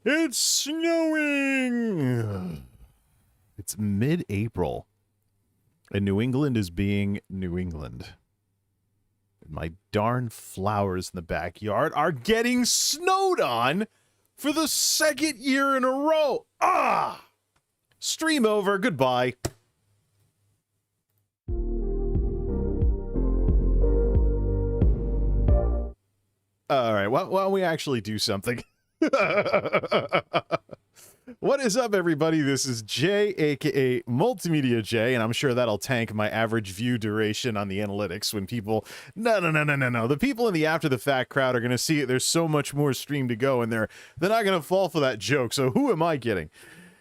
It's snowing! It's mid-April, and New England is being New England. And my darn flowers in the backyard are getting snowed on for the second year in a row. Ah! Stream over. Goodbye. All right, why don't we actually do something? What is up, everybody? This is Jay, aka MultimediaJay, and I'm sure that'll tank my average view duration on the analytics when people... No. The people in the after-the-fact crowd are going to see it. There's so much more stream to go, and they're not going to fall for that joke, so who am I kidding?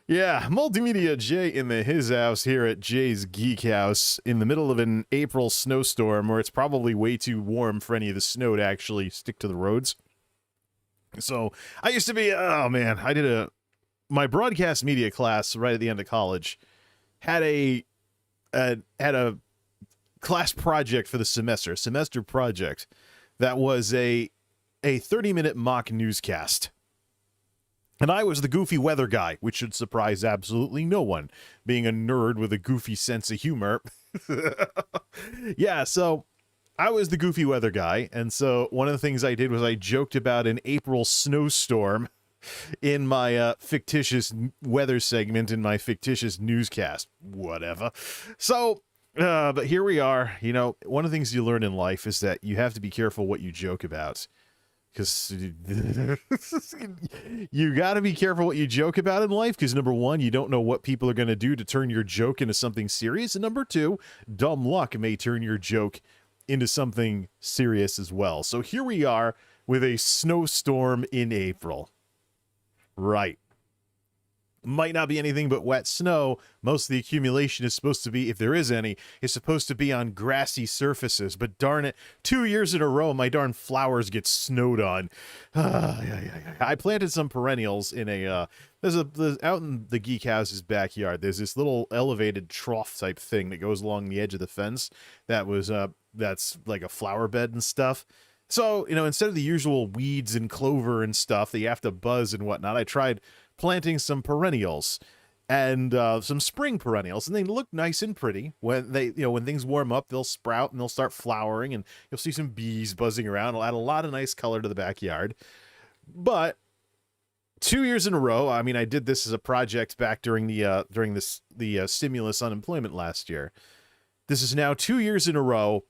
Yeah, MultimediaJay in his house here at Jay's Geek House in the middle of an April snowstorm where it's probably way too warm for any of the snow to actually stick to the roads. So, I used to be... Oh, man, I did my broadcast media class right at the end of college had a class project for the semester project that was a 30-minute mock newscast. And I was the goofy weather guy, which should surprise absolutely no one, being a nerd with a goofy sense of humor. Yeah, so I was the goofy weather guy, and so one of the things I did was I joked about an April snowstorm in my fictitious weather segment in my fictitious newscast. Whatever. So, but here we are. You know, one of the things you learn in life is that you have to be careful what you joke about. Because you got to be careful what you joke about in life, because number one, you don't know what people are going to do to turn your joke into something serious. And number two, dumb luck may turn your joke into something serious as well. So here we are with a snowstorm in April. Right. Might not be anything but wet snow. Most of the accumulation is supposed to be, if there is any, is supposed to be on grassy surfaces. But darn it, 2 years in a row, my darn flowers get snowed on. I planted some perennials in there's out in the Geek House's backyard. There's this little elevated trough type thing that goes along the edge of the fence. That's like a flower bed and stuff. So, you know, instead of the usual weeds and clover and stuff that you have to buzz and whatnot, I tried planting some perennials and some spring perennials, and they look nice and pretty. When when things warm up, they'll sprout and they'll start flowering, and you'll see some bees buzzing around. It'll add a lot of nice color to the backyard. But 2 years in a row, I mean, I did this as a project back during the stimulus unemployment last year. This is now 2 years in a row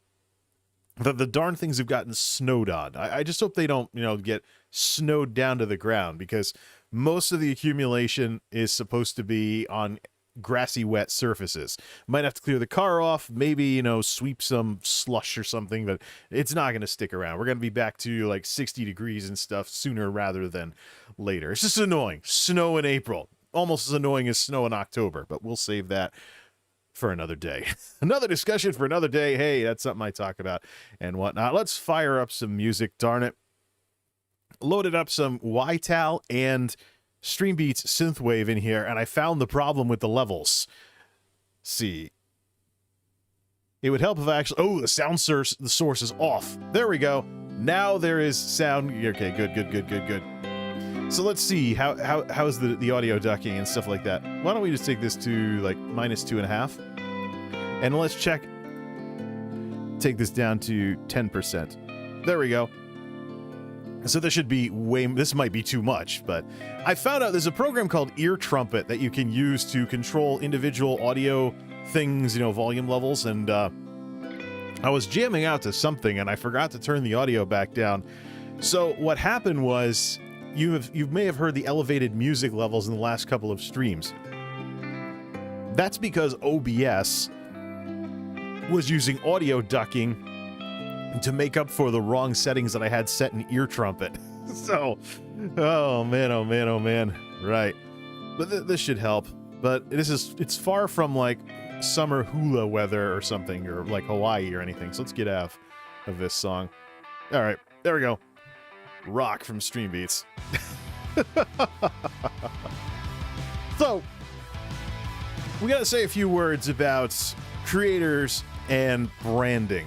that the darn things have gotten snowed on. I just hope they don't, get snowed down to the ground, because most of the accumulation is supposed to be on grassy, wet surfaces. Might have to clear the car off, maybe, sweep some slush or something, but it's not going to stick around. We're going to be back to like 60 degrees and stuff sooner rather than later. It's just annoying. Snow in April. Almost as annoying as snow in October, but we'll save that for another day. Another discussion for another day. Hey, that's something I talk about and whatnot. Let's fire up some music, darn it. Loaded up some YTAL and Streambeats synthwave in here, and I found the problem with the levels. See. It would help if I actually... Oh, the sound source, the source is off. There we go. Now there is sound. Okay, good. So let's see, how's the audio ducking and stuff like that. Why don't we just take this to like -2.5, and let's take this down to 10%. There we go. So this should be this might be too much, but I found out there's a program called Ear Trumpet that you can use to control individual audio things, volume levels, and I was jamming out to something and I forgot to turn the audio back down. So what happened was, you may have heard the elevated music levels in the last couple of streams. That's because OBS was using audio ducking to make up for the wrong settings that I had set in Ear Trumpet. So, oh man. Right. But this should help. But it's far from like summer hula weather or something, or like Hawaii or anything. So let's get out of this song. All right, there we go. Rock from Streambeats. So, we gotta say a few words about creators and branding.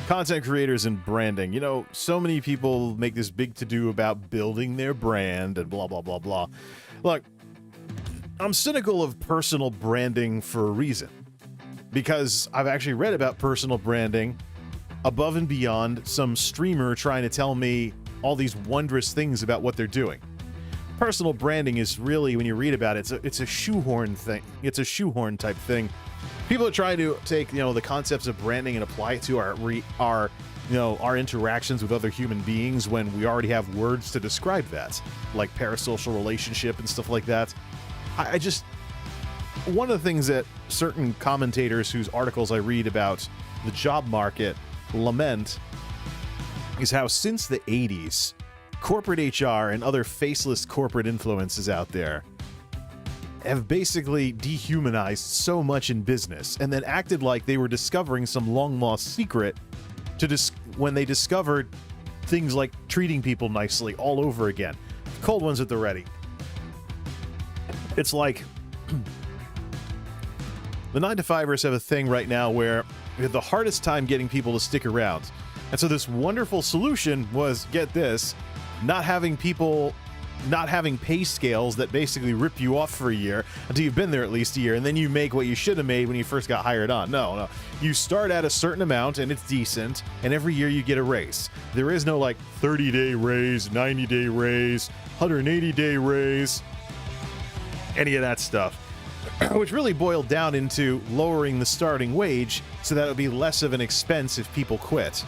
Content creators and branding. You know, so many people make this big to-do about building their brand and blah, blah, blah, blah. Look, I'm cynical of personal branding for a reason. Because I've actually read about personal branding above and beyond some streamer trying to tell me all these wondrous things about what they're doing. Personal branding is really, when you read about it, it's a shoehorn thing. It's a shoehorn type thing. People are trying to take, you know, the concepts of branding and apply it to our interactions with other human beings when we already have words to describe that, like parasocial relationship and stuff like that. I just, one of the things that certain commentators whose articles I read about the job market lament is how since the 80s, corporate HR and other faceless corporate influences out there have basically dehumanized so much in business and then acted like they were discovering some long-lost secret when they discovered things like treating people nicely all over again. Cold ones at the ready. It's like the 9-to-5ers have a thing right now where we have the hardest time getting people to stick around. And so this wonderful solution was, get this, not having pay scales that basically rip you off for a year until you've been there at least a year, and then you make what you should have made when you first got hired on. No. You start at a certain amount, and it's decent, and every year you get a raise. There is no, like, 30-day raise, 90-day raise, 180-day raise, any of that stuff, which really boiled down into lowering the starting wage so that it would be less of an expense if people quit.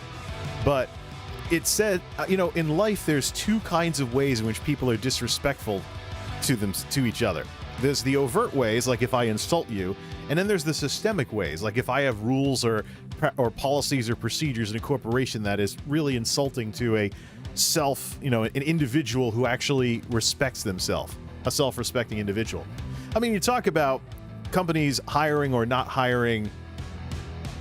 But it said, in life, there's two kinds of ways in which people are disrespectful to each other. There's the overt ways, like if I insult you, and then there's the systemic ways, like if I have rules or policies or procedures in a corporation that is really insulting to an individual who actually respects themselves, a self-respecting individual. I mean, you talk about companies hiring or not hiring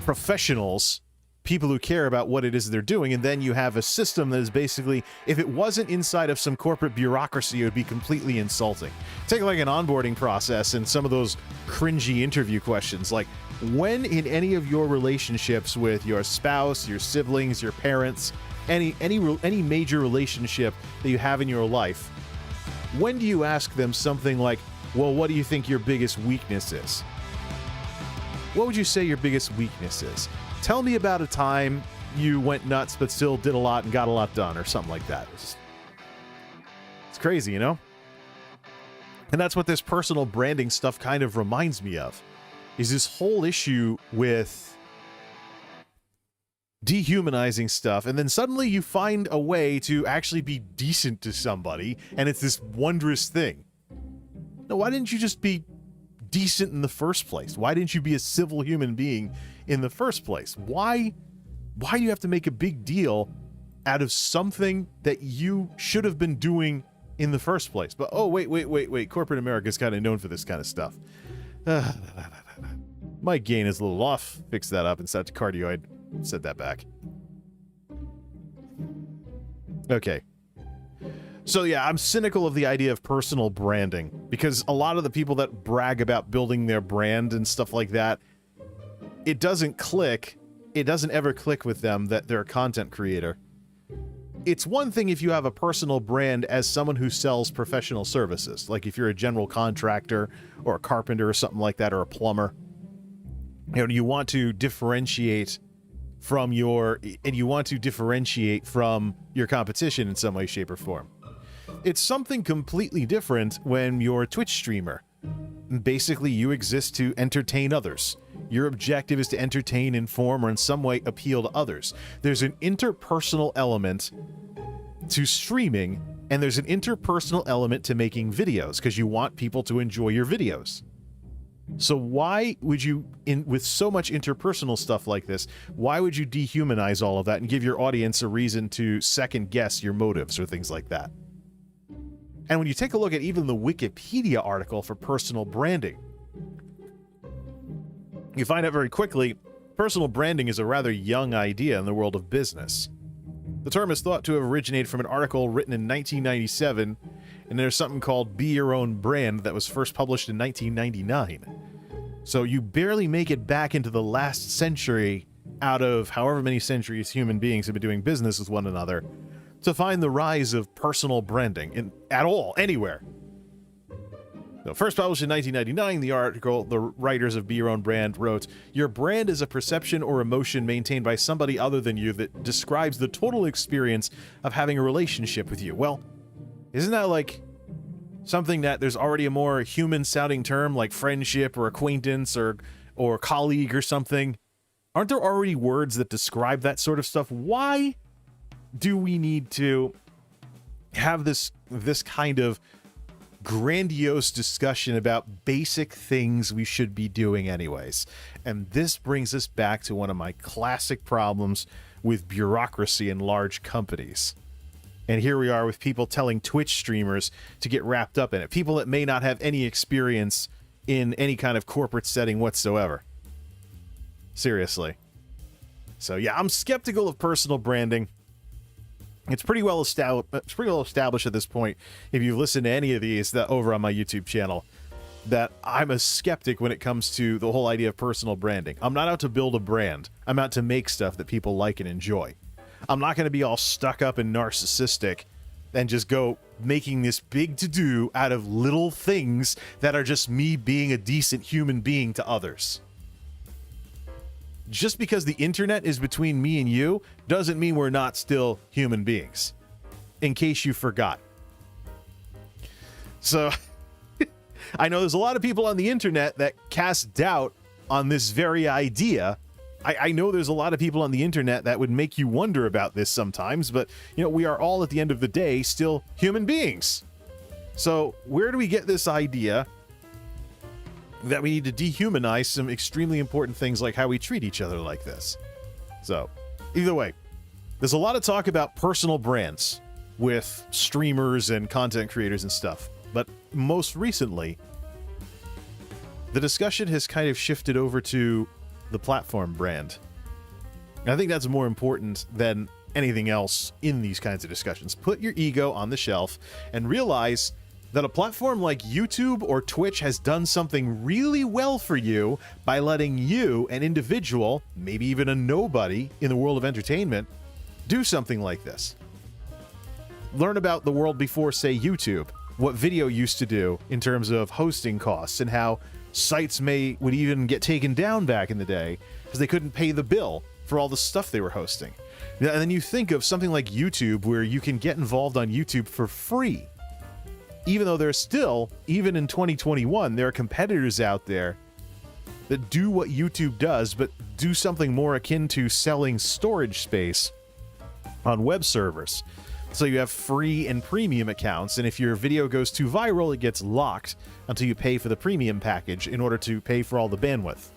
professionals, people who care about what it is they're doing, and then you have a system that is basically, if it wasn't inside of some corporate bureaucracy, it would be completely insulting. Take like an onboarding process and some of those cringy interview questions, like when in any of your relationships with your spouse, your siblings, your parents, any major relationship that you have in your life, when do you ask them something like, well, what do you think your biggest weakness is? What would you say your biggest weakness is? Tell me about a time you went nuts but still did a lot and got a lot done, or something like that. It's crazy, you know? And that's what this personal branding stuff kind of reminds me of, is this whole issue with dehumanizing stuff, and then suddenly you find a way to actually be decent to somebody, and it's this wondrous thing. No, why didn't you just be decent in the first place? Why didn't you be a civil human being in the first place? Why do you have to make a big deal out of something that you should have been doing in the first place? But oh, wait, corporate America is kind of known for this kind of stuff. My gain is a little off. Fix that up and set to cardioid. Set that back. Okay. So yeah, I'm cynical of the idea of personal branding, because a lot of the people that brag about building their brand and stuff like that, it doesn't click. It doesn't ever click with them that they're a content creator. It's one thing if you have a personal brand as someone who sells professional services, like if you're a general contractor or a carpenter or something like that, or a plumber. You want to differentiate from your competition in some way, shape, or form. It's something completely different when you're a Twitch streamer. Basically, you exist to entertain others. Your objective is to entertain, inform, or in some way appeal to others. There's an interpersonal element to streaming, and there's an interpersonal element to making videos, because you want people to enjoy your videos. So why would you, with so much interpersonal stuff like this, why would you dehumanize all of that and give your audience a reason to second guess your motives or things like that? And when you take a look at even the Wikipedia article for personal branding, you find out very quickly, personal branding is a rather young idea in the world of business. The term is thought to have originated from an article written in 1997, and there's something called Be Your Own Brand that was first published in 1999. So you barely make it back into the last century out of however many centuries human beings have been doing business with one another to find the rise of personal branding at all, anywhere. So first published in 1999, the article, the writers of Be Your Own Brand wrote, "Your brand is a perception or emotion maintained by somebody other than you that describes the total experience of having a relationship with you." Well, isn't that like something that there's already a more human-sounding term like friendship or acquaintance or colleague or something? Aren't there already words that describe that sort of stuff? Why do we need to have this kind of grandiose discussion about basic things we should be doing anyways? And this brings us back to one of my classic problems with bureaucracy in large companies. And here we are with people telling Twitch streamers to get wrapped up in it. People that may not have any experience in any kind of corporate setting whatsoever. Seriously. So yeah, I'm skeptical of personal branding. It's pretty well established at this point, if you've listened to any of these that over on my YouTube channel, that I'm a skeptic when it comes to the whole idea of personal branding. I'm not out to build a brand. I'm out to make stuff that people like and enjoy. I'm not going to be all stuck up and narcissistic and just go making this big to-do out of little things that are just me being a decent human being to others. Just because the internet is between me and you doesn't mean we're not still human beings, in case you forgot. So I know there's a lot of people on the internet that cast doubt on this very idea. I know there's a lot of people on the internet that would make you wonder about this sometimes, but you know, we are all at the end of the day still human beings. So where do we get this idea that we need to dehumanize some extremely important things like how we treat each other like this? So either way, there's a lot of talk about personal brands with streamers and content creators and stuff, but most recently the discussion has kind of shifted over to the platform brand. And I think that's more important than anything else in these kinds of discussions. Put your ego on the shelf and realize that a platform like YouTube or Twitch has done something really well for you by letting you, an individual, maybe even a nobody in the world of entertainment, do something like this. Learn about the world before, say, YouTube, what video used to do in terms of hosting costs and how sites would even get taken down back in the day because they couldn't pay the bill for all the stuff they were hosting. And then you think of something like YouTube, where you can get involved on YouTube for free. Even though there's still, even in 2021, there are competitors out there that do what YouTube does, but do something more akin to selling storage space on web servers. So you have free and premium accounts, and if your video goes too viral, it gets locked until you pay for the premium package in order to pay for all the bandwidth.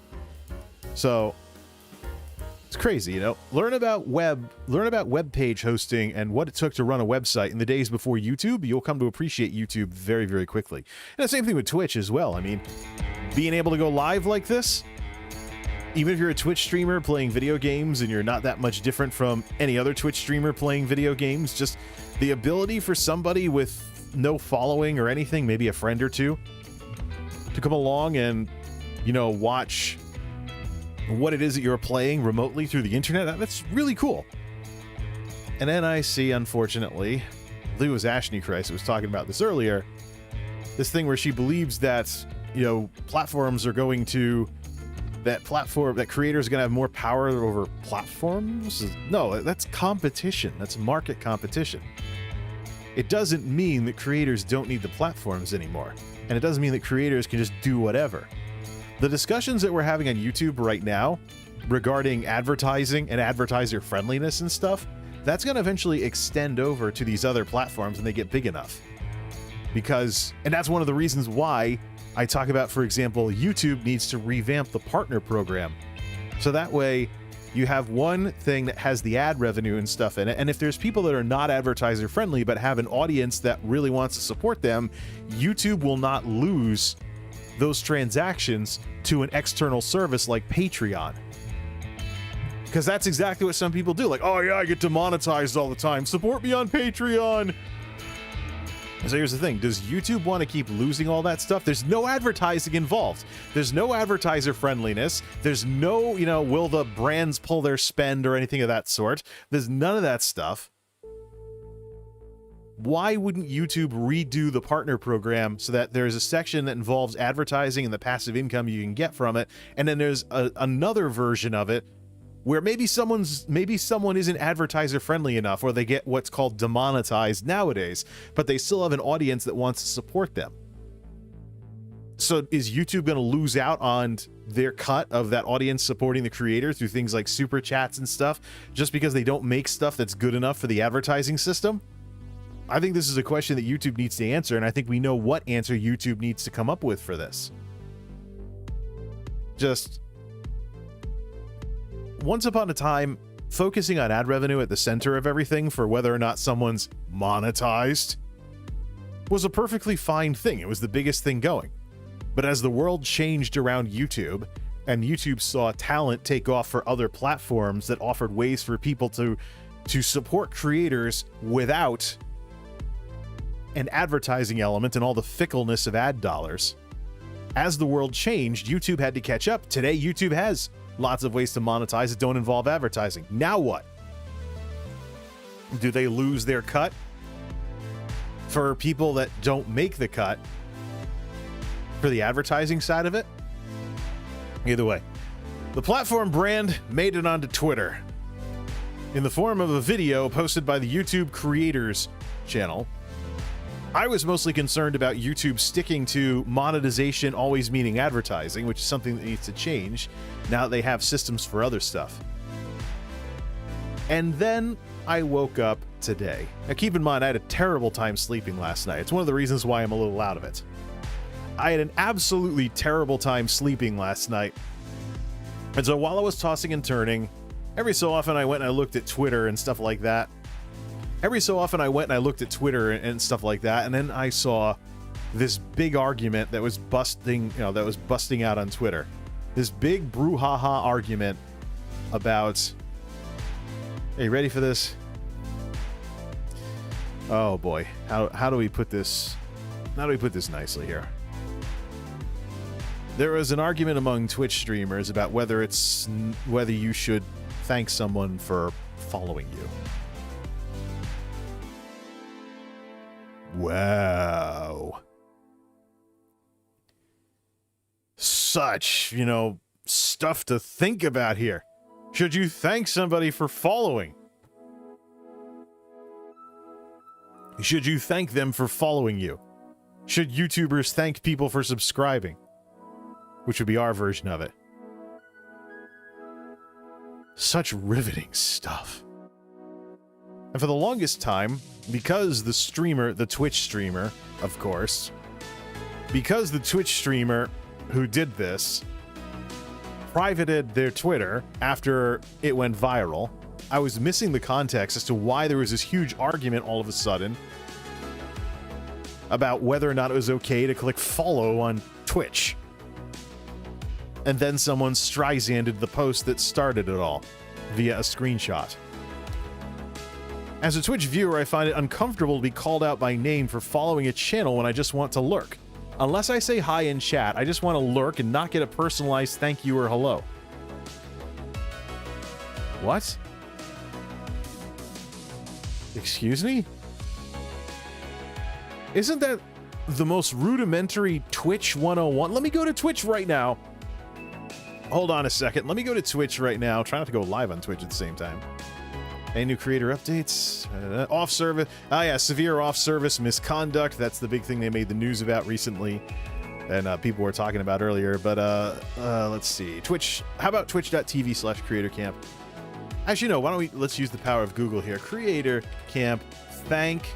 So it's crazy, you know. Learn about web page hosting and what it took to run a website in the days before YouTube. You'll come to appreciate YouTube very, very quickly. And the same thing with Twitch as well. I mean, being able to go live like this, even if you're a Twitch streamer playing video games and you're not that much different from any other Twitch streamer playing video games, just the ability for somebody with no following or anything, maybe a friend or two, to come along and, you know, watch what it is that you're playing remotely through the internet, that's really cool. And then I see, unfortunately, Lewis Ashney-Christ was talking about this earlier, this thing where she believes that, you know, platforms are going to, that creators are going to have more power over platforms. No, that's competition. That's market competition. It doesn't mean that creators don't need the platforms anymore. And it doesn't mean that creators can just do whatever. The discussions that we're having on YouTube right now regarding advertising and advertiser friendliness and stuff, that's going to eventually extend over to these other platforms when they get big enough. And that's one of the reasons why I talk about, for example, YouTube needs to revamp the partner program. So that way you have one thing that has the ad revenue and stuff in it. And if there's people that are not advertiser friendly, but have an audience that really wants to support them, YouTube will not lose those transactions to an external service like Patreon. Because that's exactly what some people do. Like, oh yeah, I get demonetized all the time. Support me on Patreon. So here's the thing. Does YouTube want to keep losing all that stuff? There's no advertising involved. There's no advertiser friendliness. There's no, will the brands pull their spend or anything of that sort. There's none of that stuff. Why wouldn't YouTube redo the partner program so that there's a section that involves advertising and the passive income you can get from it, and then there's another version of it where maybe someone isn't advertiser friendly enough, or they get what's called demonetized nowadays, but they still have an audience that wants to support them. So is YouTube going to lose out on their cut of that audience supporting the creator through things like super chats and stuff just because they don't make stuff that's good enough for the advertising system? I think this is a question that YouTube needs to answer, and I think we know what answer YouTube needs to come up with for this. Just once upon a time, focusing on ad revenue at the center of everything for whether or not someone's monetized was a perfectly fine thing. It was the biggest thing going. But as the world changed around YouTube, and YouTube saw talent take off for other platforms that offered ways for people to support creators without an advertising element and all the fickleness of ad dollars, as the world changed, YouTube had to catch up. Today, YouTube has lots of ways to monetize that don't involve advertising. Now what? Do they lose their cut for people that don't make the cut for the advertising side of it? Either way, the platform brand made it onto Twitter in the form of a video posted by the YouTube Creators channel. I was mostly concerned about YouTube sticking to monetization always meaning advertising, which is something that needs to change now that they have systems for other stuff. And then I woke up today. Now keep in mind, I had a terrible time sleeping last night. It's one of the reasons why I'm a little out of it. I had an absolutely terrible time sleeping last night. And so while I was tossing and turning, every so often I went and I looked at Twitter and stuff like that. And then I saw this big argument that was busting out on Twitter. This big brouhaha argument about, are you ready for this? Oh boy, how do we put this? How do we put this nicely here? There was an argument among Twitch streamers about whether you should thank someone for following you. Wow. Such, stuff to think about here. Should you thank somebody for following? Should you thank them for following you? Should YouTubers thank people for subscribing? Which would be our version of it. Such riveting stuff. And for the longest time, because the Twitch streamer, of course, because the Twitch streamer who did this privated their Twitter after it went viral, I was missing the context as to why there was this huge argument all of a sudden about whether or not it was okay to click follow on Twitch. And then someone Streisanded the post that started it all via a screenshot. As a Twitch viewer, I find it uncomfortable to be called out by name for following a channel when I just want to lurk. Unless I say hi in chat, I just want to lurk and not get a personalized thank you or hello. What? Excuse me? Isn't that the most rudimentary Twitch 101? Let me go to Twitch right now. Hold on a second. Let me go to Twitch right now. Try not to go live on Twitch at the same time. Any new creator updates? Off service. Oh yeah, severe off service misconduct. That's the big thing they made the news about recently, and people were talking about earlier. But let's see. Twitch. How about twitch.tv/creatorcamp? Actually, no. Why don't let's use the power of Google here. Creator Camp. Thank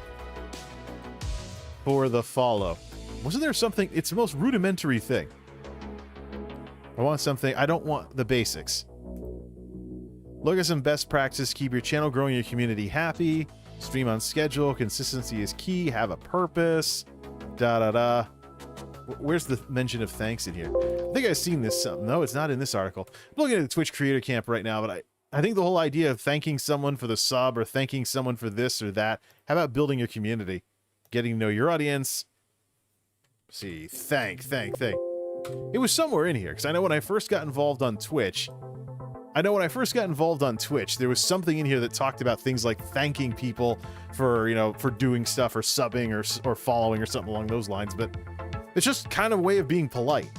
for the follow. Wasn't there something? It's the most rudimentary thing. I want something. I don't want the basics. Look at some best practice. Keep your channel growing, your community happy. Stream on schedule. Consistency is key. Have a purpose. Da-da-da. Where's the mention of thanks in here? I think I've seen this. No, it's not in this article. I'm looking at the Twitch Creator Camp right now, but I think the whole idea of thanking someone for the sub or thanking someone for this or that, how about building your community? getting to know your audience. Let's see, thank. It was somewhere in here, because I know when I first got involved on Twitch, there was something in here that talked about things like thanking people for, for doing stuff or subbing or following or something along those lines. But it's just kind of a way of being polite.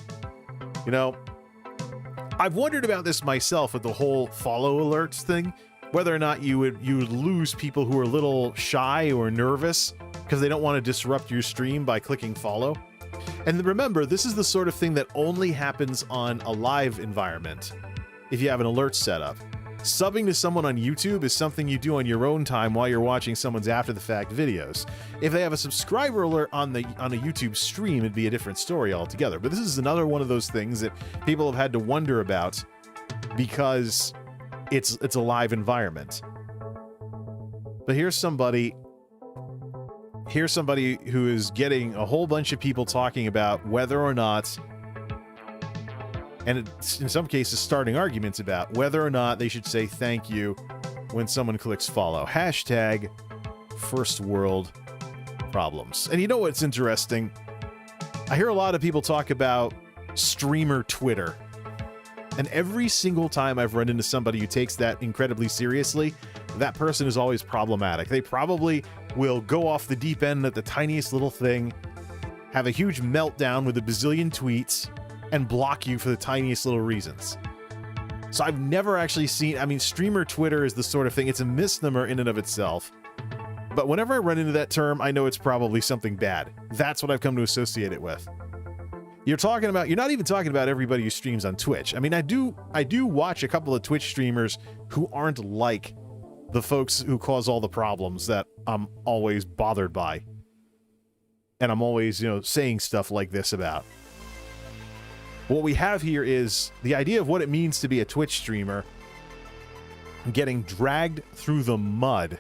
I've wondered about this myself with the whole follow alerts thing, whether or not you would lose people who are a little shy or nervous because they don't want to disrupt your stream by clicking follow. And remember, this is the sort of thing that only happens on a live environment if you have an alert set up. Subbing to someone on YouTube is something you do on your own time while you're watching someone's after-the-fact videos. If they have a subscriber alert on a YouTube stream, it'd be a different story altogether. But this is another one of those things that people have had to wonder about because it's a live environment. But here's somebody who is getting a whole bunch of people talking about whether or not, and it's, in some cases starting arguments about whether or not they should say thank you when someone clicks follow. Hashtag first world problems. And you know what's interesting? I hear a lot of people talk about streamer Twitter. And every single time I've run into somebody who takes that incredibly seriously, that person is always problematic. They probably will go off the deep end at the tiniest little thing, have a huge meltdown with a bazillion tweets, and block you for the tiniest little reasons. So I've never actually seen, streamer Twitter is the sort of thing, it's a misnomer in and of itself. But whenever I run into that term, I know it's probably something bad. That's what I've come to associate it with. You're not even talking about everybody who streams on Twitch. I do watch a couple of Twitch streamers who aren't like the folks who cause all the problems that I'm always bothered by. And I'm always, saying stuff like this about. What we have here is the idea of what it means to be a Twitch streamer getting dragged through the mud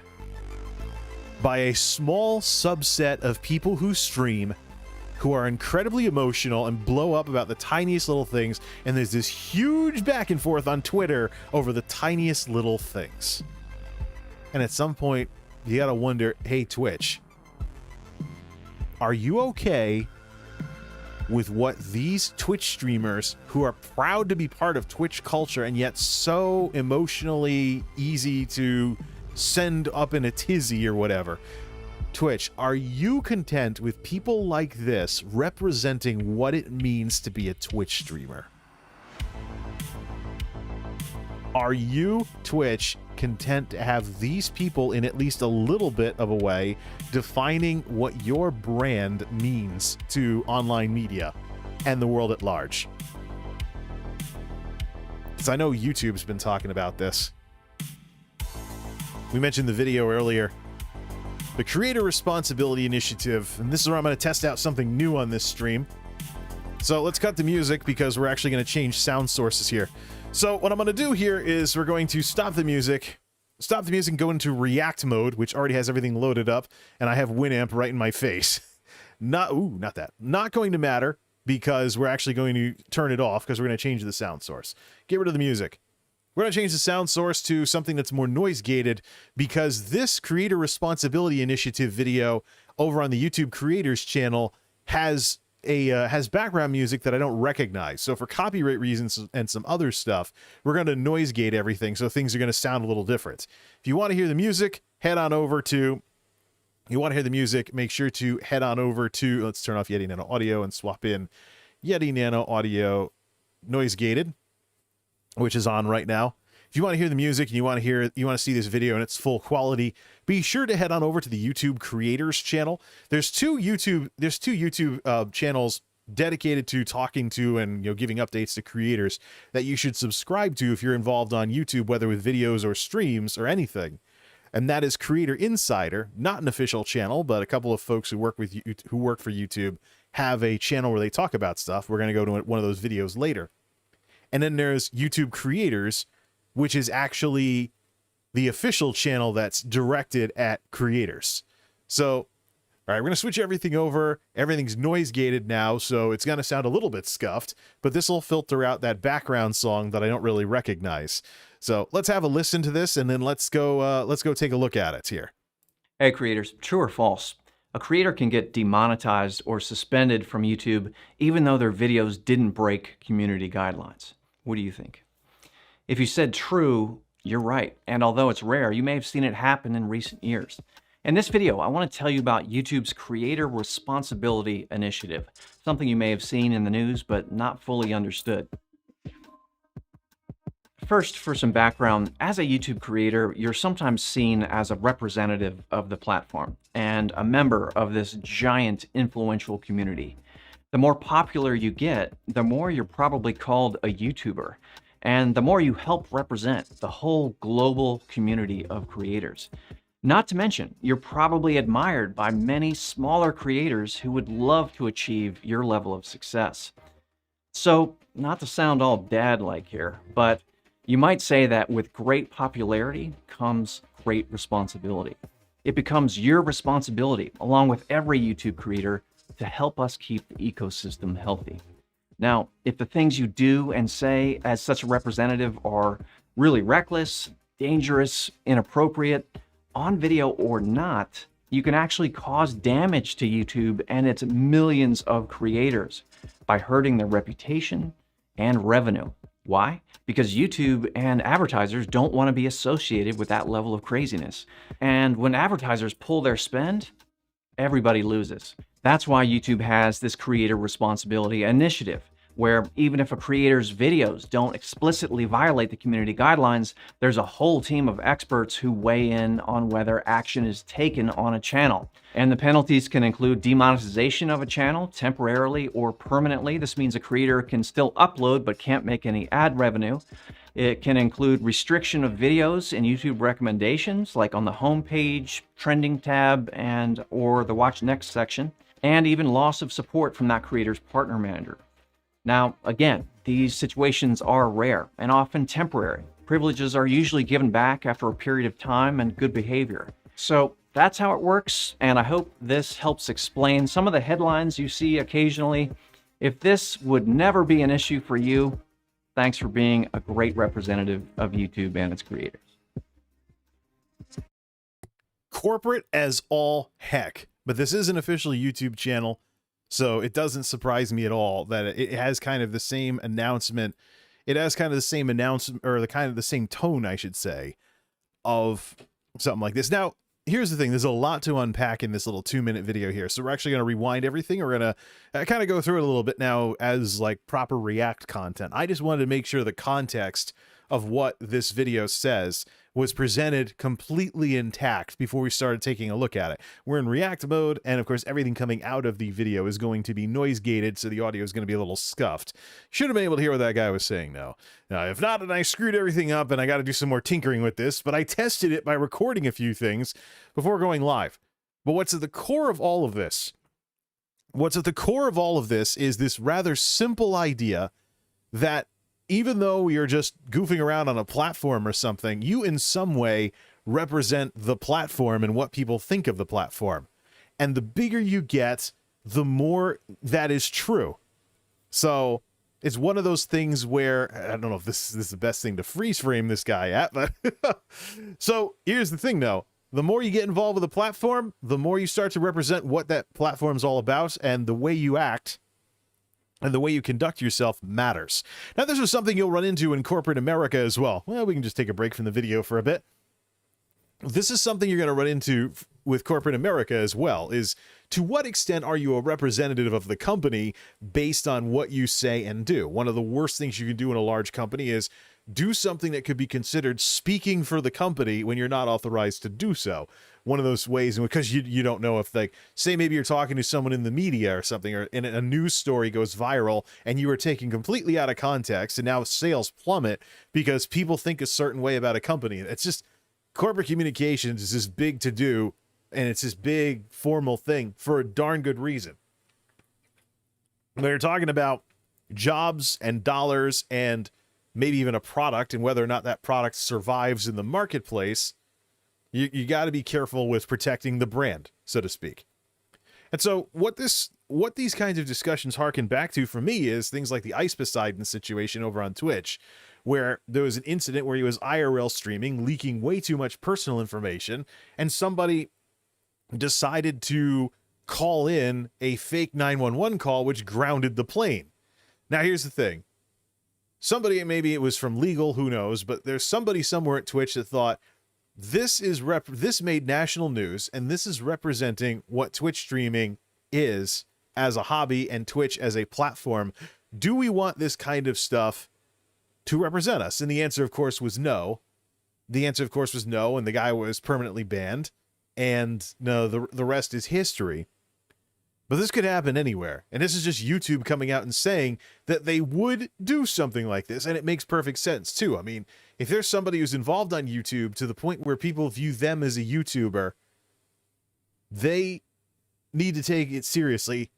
by a small subset of people who stream who are incredibly emotional and blow up about the tiniest little things, and there's this huge back and forth on Twitter over the tiniest little things. And at some point, you gotta wonder, hey, Twitch, are you okay with what these Twitch streamers who are proud to be part of Twitch culture and yet so emotionally easy to send up in a tizzy or whatever? Twitch, are you content with people like this representing what it means to be a Twitch streamer? Are you, Twitch, content to have these people in at least a little bit of a way defining what your brand means to online media and the world at large? Because I know YouTube's been talking about this. We mentioned the video earlier. The Creator Responsibility Initiative, and this is where I'm going to test out something new on this stream. So let's cut the music because we're actually going to change sound sources here. So what I'm going to do here is we're going to stop the music, and go into React mode, which already has everything loaded up, and I have Winamp right in my face. Not going to matter because we're actually going to turn it off because we're going to change the sound source. Get rid of the music. We're going to change the sound source to something that's more noise gated because this Creator Responsibility Initiative video over on the YouTube Creators channel has background music that I don't recognize. So for copyright reasons and some other stuff, we're going to noise gate everything so things are going to sound a little different. If you want to hear the music, make sure to head on over to, let's turn off Yeti Nano Audio and swap in Yeti Nano Audio noise gated, which is on right now. If you want to hear the music and you want to see this video in its full quality, be sure to head on over to the YouTube Creators channel. There's two YouTube channels dedicated to talking to and giving updates to creators that you should subscribe to if you're involved on YouTube, whether with videos or streams or anything. And that is Creator Insider, not an official channel, but a couple of folks who work for YouTube have a channel where they talk about stuff. We're going to go to one of those videos later. And then there's YouTube Creators, which is actually the official channel that's directed at creators. So, all right, we're going to switch everything over. Everything's noise gated now, so it's going to sound a little bit scuffed, but this will filter out that background song that I don't really recognize. So let's have a listen to this, and then let's go take a look at it here. Hey creators, true or false? A creator can get demonetized or suspended from YouTube even though their videos didn't break community guidelines. What do you think? If you said true, you're right. And although it's rare, you may have seen it happen in recent years. In this video, I want to tell you about YouTube's Creator Responsibility Initiative, something you may have seen in the news but not fully understood. First, for some background, as a YouTube creator, you're sometimes seen as a representative of the platform and a member of this giant influential community. The more popular you get, the more you're probably called a YouTuber, and the more you help represent the whole global community of creators. Not to mention, you're probably admired by many smaller creators who would love to achieve your level of success. So, not to sound all dad-like here, but you might say that with great popularity comes great responsibility. It becomes your responsibility, along with every YouTube creator, to help us keep the ecosystem healthy. Now, if the things you do and say as such a representative are really reckless, dangerous, inappropriate, on video or not, you can actually cause damage to YouTube and its millions of creators by hurting their reputation and revenue. Why? Because YouTube and advertisers don't want to be associated with that level of craziness. And when advertisers pull their spend, everybody loses. That's why YouTube has this Creator Responsibility Initiative, where even if a creator's videos don't explicitly violate the community guidelines, there's a whole team of experts who weigh in on whether action is taken on a channel. And the penalties can include demonetization of a channel temporarily or permanently. This means a creator can still upload but can't make any ad revenue. It can include restriction of videos in YouTube recommendations, like on the homepage, trending tab, or the watch next section, and even loss of support from that creator's partner manager. Now, again, these situations are rare and often temporary. Privileges are usually given back after a period of time and good behavior. So that's how it works, and I hope this helps explain some of the headlines you see occasionally. If this would never be an issue for you, thanks for being a great representative of YouTube and its creators. Corporate as all heck, but this is an official YouTube channel. So it doesn't surprise me at all that it has kind of the same announcement. It has kind of the same announcement, or the same tone, I should say, of something like this. Now, here's the thing. There's a lot to unpack in this little 2-minute video here. So we're actually going to rewind everything. We're going to kind of go through it a little bit now as like proper React content. I just wanted to make sure the context of what this video says was presented completely intact before we started taking a look at it. We're in React mode, and of course everything coming out of the video is going to be noise gated, so the audio is going to be a little scuffed. Should have been able to hear what that guy was saying though. Now, if not, then I screwed everything up and I got to do some more tinkering with this, but I tested it by recording a few things before going live. But what's at the core of all of this? What's at the core of all of this is this rather simple idea that even though you're just goofing around on a platform or something, you in some way represent the platform and what people think of the platform. And the bigger you get, the more that is true. So it's one of those things where, I don't know if this is the best thing to freeze frame this guy at, but so here's the thing though. The more you get involved with a platform, the more you start to represent what that platform's all about, and the way you act and the way you conduct yourself matters. Now, this is something you'll run into in corporate America as well. Well, we can just take a break from the video for a bit. This is something you're going to run into with corporate America as well, is to what extent are you a representative of the company based on what you say and do? One of the worst things you can do in a large company is do something that could be considered speaking for the company when you're not authorized to do so. One of those ways, because you don't know if, like, say maybe you're talking to someone in the media or something, or in a news story goes viral and you are taken completely out of context, and now sales plummet because people think a certain way about a company. It's just, corporate communications is this big to do, and it's this big formal thing for a darn good reason. When you're talking about jobs and dollars and maybe even a product and whether or not that product survives in the marketplace, you got to be careful with protecting the brand, so to speak. And so what these kinds of discussions harken back to for me is things like the Ice Poseidon situation over on Twitch, where there was an incident where he was IRL streaming, leaking way too much personal information, and somebody decided to call in a fake 911 call, which grounded the plane. Now, here's the thing. Somebody, maybe it was from legal, who knows, but there's somebody somewhere at Twitch that thought, this made national news, and this is representing what Twitch streaming is as a hobby and Twitch as a platform. Do we want this kind of stuff to represent us? And the answer, of course, was no. The answer, of course, was no, and the guy was permanently banned. And no, the rest is history. But this could happen anywhere. And this is just YouTube coming out and saying that they would do something like this. And it makes perfect sense, too. I mean, if there's somebody who's involved on YouTube to the point where people view them as a YouTuber, they need to take it seriously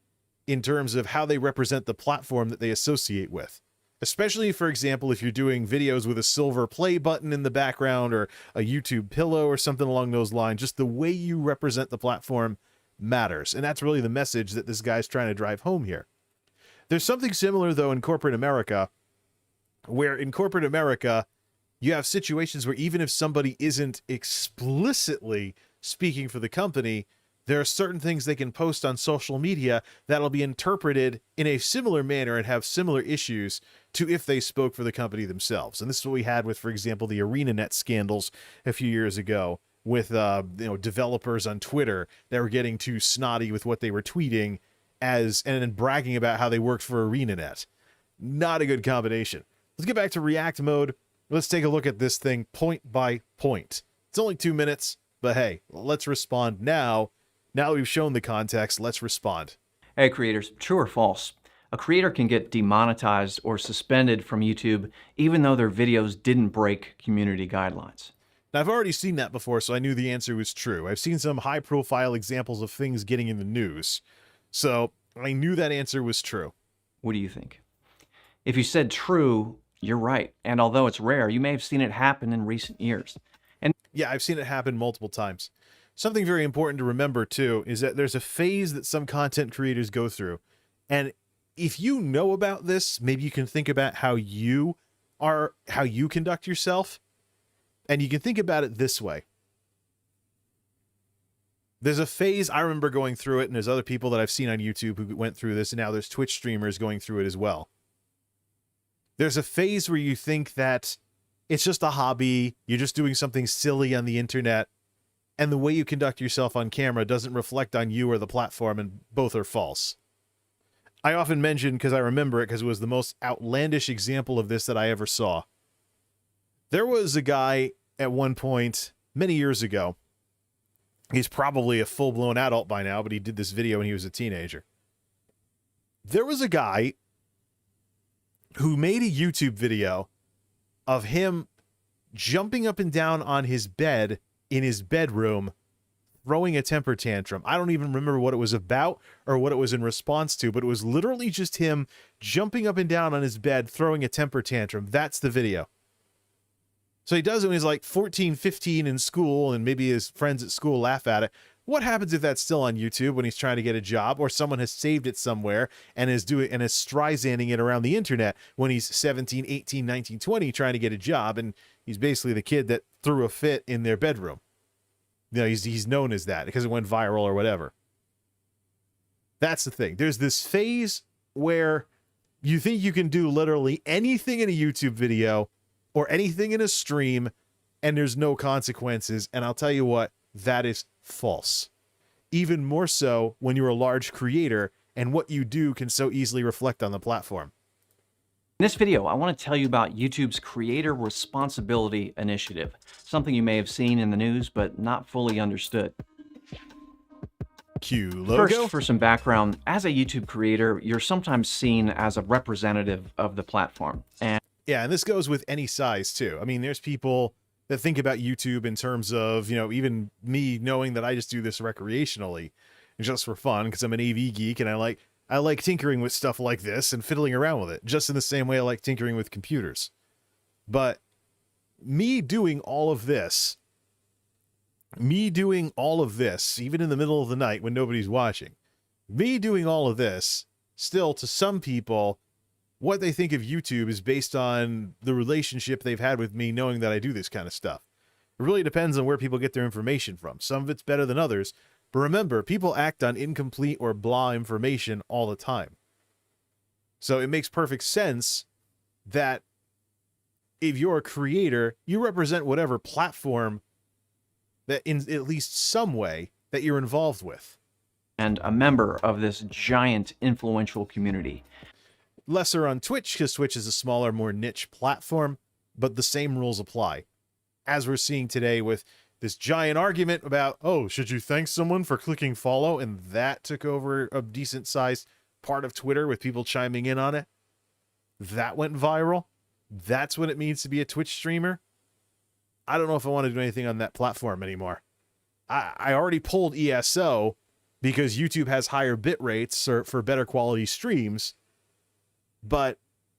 in terms of how they represent the platform that they associate with. Especially, for example, if you're doing videos with a silver play button in the background or a YouTube pillow or something along those lines, just the way you represent the platform matters. And that's really the message that this guy's trying to drive home here. There's something similar, though, in corporate America, where in corporate America, you have situations where even if somebody isn't explicitly speaking for the company, there are certain things they can post on social media that'll be interpreted in a similar manner and have similar issues to if they spoke for the company themselves. And this is what we had with, for example, the ArenaNet scandals a few years ago with developers on Twitter that were getting too snotty with what they were tweeting and bragging about how they worked for ArenaNet. Not a good combination. Let's get back to React mode. Let's take a look at this thing point by point. It's only 2 minutes, but hey, let's respond now. Now that we've shown the context, let's respond. Hey creators, true or false? A creator can get demonetized or suspended from YouTube even though their videos didn't break community guidelines. Now, I've already seen that before, so I knew the answer was true. I've seen some high-profile examples of things getting in the news, so I knew that answer was true. What do you think? If you said true, you're right. And although it's rare, you may have seen it happen in recent years. And yeah, I've seen it happen multiple times. Something very important to remember, too, is that there's a phase that some content creators go through. And if you know about this, maybe you can think about how you conduct yourself. And you can think about it this way. There's a phase, I remember going through it, and there's other people that I've seen on YouTube who went through this, and now there's Twitch streamers going through it as well. There's a phase where you think that it's just a hobby, you're just doing something silly on the internet, and the way you conduct yourself on camera doesn't reflect on you or the platform, and both are false. I often mention, because I remember it, because it was the most outlandish example of this that I ever saw. There was a guy at one point, many years ago, he's probably a full-blown adult by now, but he did this video when he was a teenager. There was a guy who made a YouTube video of him jumping up and down on his bed in his bedroom, throwing a temper tantrum. I don't even remember what it was about or what it was in response to, but it was literally just him jumping up and down on his bed, throwing a temper tantrum. That's the video. So he does it when he's like 14, 15 in school, and maybe his friends at school laugh at it. What happens if that's still on YouTube when he's trying to get a job, or someone has saved it somewhere and is Streisanding it around the internet when he's 17, 18, 19, 20 trying to get a job, and he's basically the kid that threw a fit in their bedroom. You know, he's known as that because it went viral or whatever. That's the thing. There's this phase where you think you can do literally anything in a YouTube video or anything in a stream, and there's no consequences. And I'll tell you what, that is false. Even more so when you're a large creator and what you do can so easily reflect on the platform. in this video, I want to tell you about YouTube's Creator Responsibility Initiative, something you may have seen in the news but not fully understood. Cue logo. First, for some background, as a YouTube creator, you're sometimes seen as a representative of the platform. And this goes with any size too. I mean, there's people that think about YouTube in terms of, even me knowing that I just do this recreationally and just for fun because I'm an AV geek and I like tinkering with stuff like this and fiddling around with it, just in the same way I like tinkering with computers. But me doing all of this, even in the middle of the night when nobody's watching, me doing all of this, still to some people, what they think of YouTube is based on the relationship they've had with me knowing that I do this kind of stuff. It really depends on where people get their information from. Some of it's better than others, But remember, people act on incomplete or blah information all the time. So it makes perfect sense that if you're a creator, you represent whatever platform that in at least some way that you're involved with. And a member of this giant influential community. Lesser on Twitch, because Twitch is a smaller, more niche platform, but the same rules apply. As we're seeing today with this giant argument about, oh, should you thank someone for clicking follow? And that took over a decent-sized part of Twitter with people chiming in on it. That went viral. That's what it means to be a Twitch streamer. I don't know if I want to do anything on that platform anymore. I already pulled ESO because YouTube has higher bit rates for better quality streams. But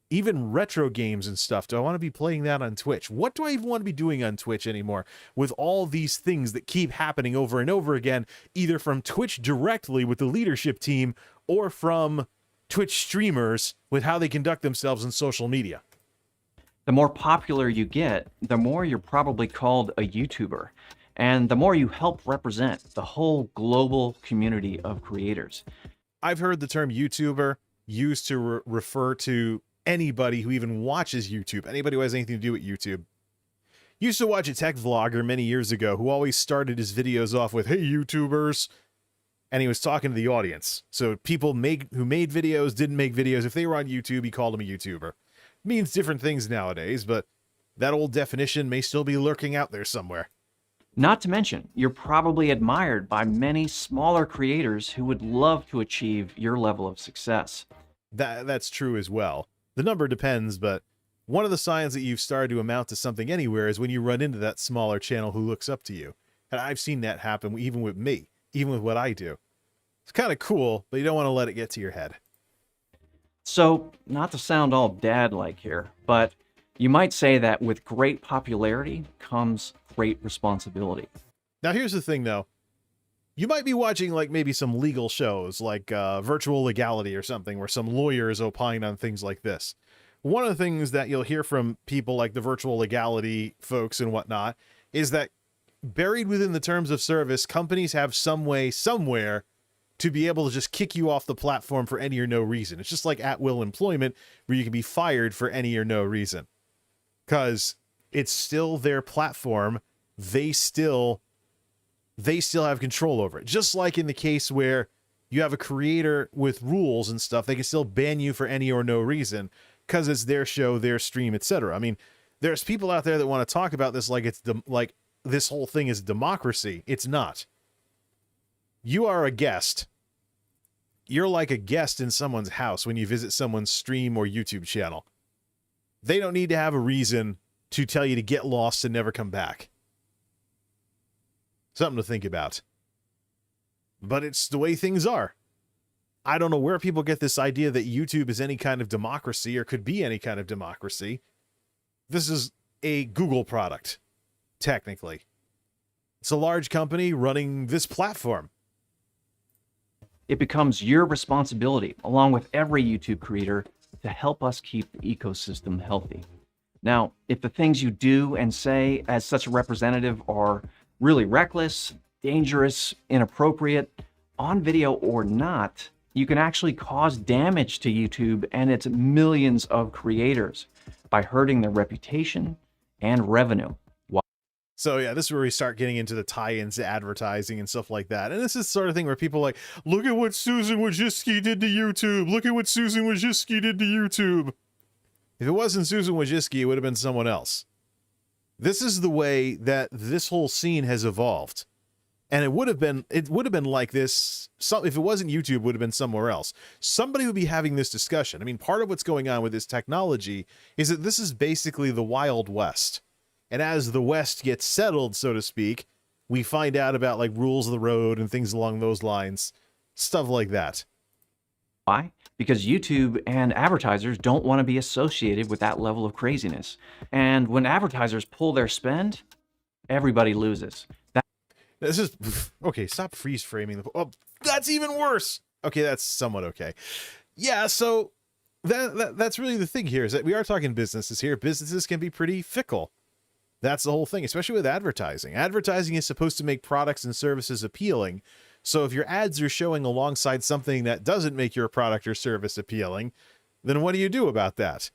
even retro games and stuff, do I want to be playing that on Twitch? What do I even want to be doing on Twitch anymore with all these things that keep happening over and over again, either from Twitch directly with the leadership team or from Twitch streamers with how they conduct themselves in social media? The more popular you get, the more you're probably called a YouTuber, and the more you help represent the whole global community of creators. I've heard the term YouTuber used to refer to anybody who even watches YouTube, anybody who has anything to do with YouTube. Used to watch a tech vlogger many years ago who always started his videos off with, "Hey, YouTubers," and he was talking to the audience. So people who made videos, didn't make videos, if they were on YouTube, he called them a YouTuber. Means different things nowadays, but that old definition may still be lurking out there somewhere. Not to mention, you're probably admired by many smaller creators who would love to achieve your level of success. That's true as well. The number depends, but one of the signs that you've started to amount to something anywhere is when you run into that smaller channel who looks up to you. And I've seen that happen even with me, even with what I do. It's kind of cool, but you don't want to let it get to your head. So, not to sound all dad-like here, but you might say that with great popularity comes great responsibility. Now, here's the thing, though. You might be watching, like, maybe some legal shows, like Virtual Legality or something, where some lawyers opine on things like this. One of the things that you'll hear from people like the Virtual Legality folks and whatnot is that buried within the terms of service, companies have some way, somewhere, to be able to just kick you off the platform for any or no reason. It's just like at-will employment, where you can be fired for any or no reason. Because it's still their platform. They still have control over it. Just like in the case where you have a creator with rules and stuff, they can still ban you for any or no reason because it's their show, their stream, etc. I mean, there's people out there that want to talk about this like it's like this whole thing is democracy. It's not. You are a guest. You're like a guest in someone's house when you visit someone's stream or YouTube channel. They don't need to have a reason to tell you to get lost and never come back. Something to think about. But it's the way things are. I don't know where people get this idea that YouTube is any kind of democracy or could be any kind of democracy. This is a Google product, technically. It's a large company running this platform. It becomes your responsibility, along with every YouTube creator, to help us keep the ecosystem healthy. Now, if the things you do and say as such a representative are really reckless, dangerous, inappropriate, on video or not, you can actually cause damage to YouTube and its millions of creators by hurting their reputation and revenue. So yeah, this is where we start getting into the tie-ins to advertising and stuff like that. And this is the sort of thing where people are like, look at what Susan Wojcicki did to YouTube. Look at what Susan Wojcicki did to YouTube. If it wasn't Susan Wojcicki, it would have been someone else. This is the way that this whole scene has evolved. And it would have been like this. If it wasn't YouTube, it would have been somewhere else. Somebody would be having this discussion. I mean, part of what's going on with this technology is that this is basically the Wild West. And as the West gets settled, so to speak, we find out about like rules of the road and things along those lines, stuff like that. Why? Because YouTube and advertisers don't want to be associated with that level of craziness. And when advertisers pull their spend, everybody loses. This is okay. Stop freeze framing the. Oh, that's even worse. Okay, that's somewhat okay. Yeah, so that's really the thing here is that we are talking businesses here. Businesses can be pretty fickle. That's the whole thing, especially with advertising. Advertising is supposed to make products and services appealing, So if your ads are showing alongside something that doesn't make your product or service appealing, then what do you do about that?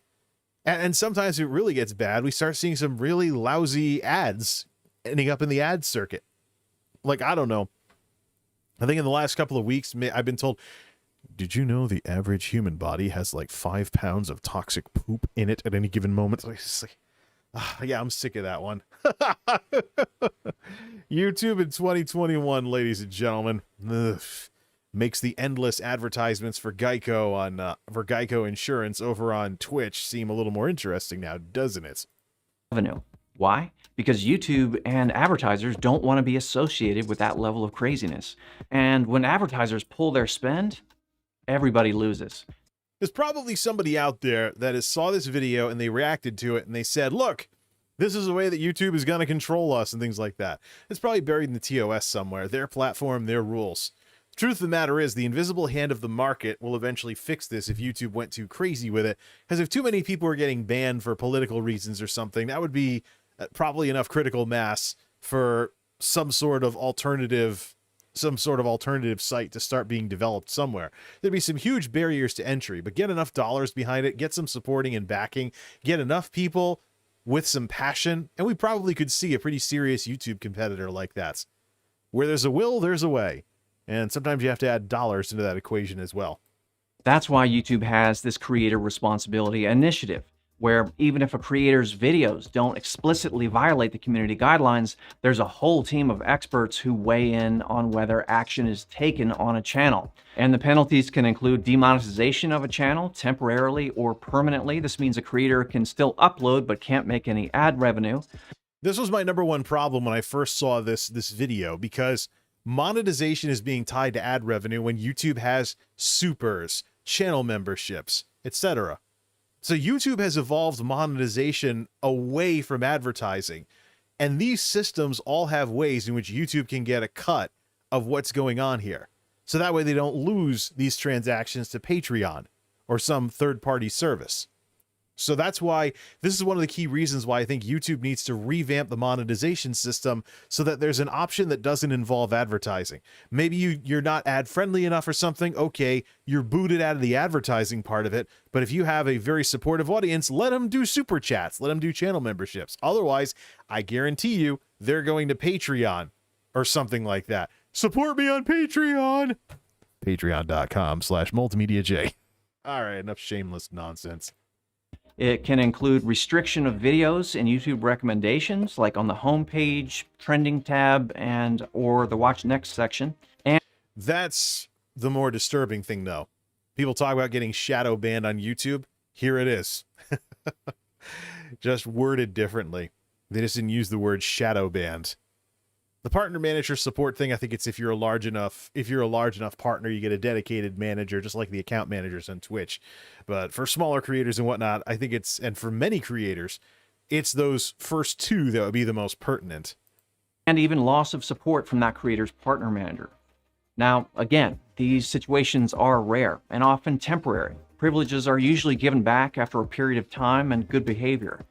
And sometimes it really gets bad. We start seeing some really lousy ads ending up in the ad circuit. Like, I don't know. I think in the last couple of weeks, I've been told, did you know the average human body has like 5 pounds of toxic poop in it at any given moment? It's like, yeah, I'm sick of that one. YouTube in 2021, ladies and gentlemen, makes the endless advertisements for Geico Insurance over on Twitch seem a little more interesting now, doesn't it? Revenue. Why? Because YouTube and advertisers don't want to be associated with that level of craziness. And when advertisers pull their spend, everybody loses. There's probably somebody out there that saw this video and they reacted to it and they said, look, this is the way that YouTube is going to control us and things like that. It's probably buried in the TOS somewhere. Their platform, their rules. The truth of the matter is the invisible hand of the market will eventually fix this if YouTube went too crazy with it. Because if too many people are getting banned for political reasons or something, that would be probably enough critical mass for some sort of alternative site to start being developed somewhere. There'd be some huge barriers to entry, but get enough dollars behind it, get some supporting and backing, get enough people with some passion, and we probably could see a pretty serious YouTube competitor like that. Where there's a will, there's a way. And sometimes you have to add dollars into that equation as well. That's why YouTube has this creator responsibility initiative, where even if a creator's videos don't explicitly violate the community guidelines, there's a whole team of experts who weigh in on whether action is taken on a channel. And the penalties can include demonetization of a channel temporarily or permanently. This means a creator can still upload but can't make any ad revenue. This was my number one problem when I first saw this video, because monetization is being tied to ad revenue when YouTube has supers, channel memberships, etc. So YouTube has evolved monetization away from advertising, and these systems all have ways in which YouTube can get a cut of what's going on here. So that way they don't lose these transactions to Patreon or some third-party service. So that's why this is one of the key reasons why I think YouTube needs to revamp the monetization system so that there's an option that doesn't involve advertising. Maybe you're not ad friendly enough or something. Okay, you're booted out of the advertising part of it. But if you have a very supportive audience, let them do super chats, let them do channel memberships. Otherwise, I guarantee you they're going to Patreon or something like that. Support me on Patreon. Patreon.com/MultimediaJay. All right, enough shameless nonsense. It can include restriction of videos in YouTube recommendations, like on the homepage, trending tab, and or the watch next section. And that's the more disturbing thing, though. People talk about getting shadow banned on YouTube. Here it is. Just worded differently. They just didn't use the word shadow banned. The partner manager support thing, I think it's if you're a large enough partner, you get a dedicated manager, just like the account managers on Twitch. But for smaller creators and whatnot, I think and for many creators, it's those first two that would be the most pertinent. And even loss of support from that creator's partner manager. Now, again, these situations are rare and often temporary. Privileges are usually given back after a period of time and good behavior.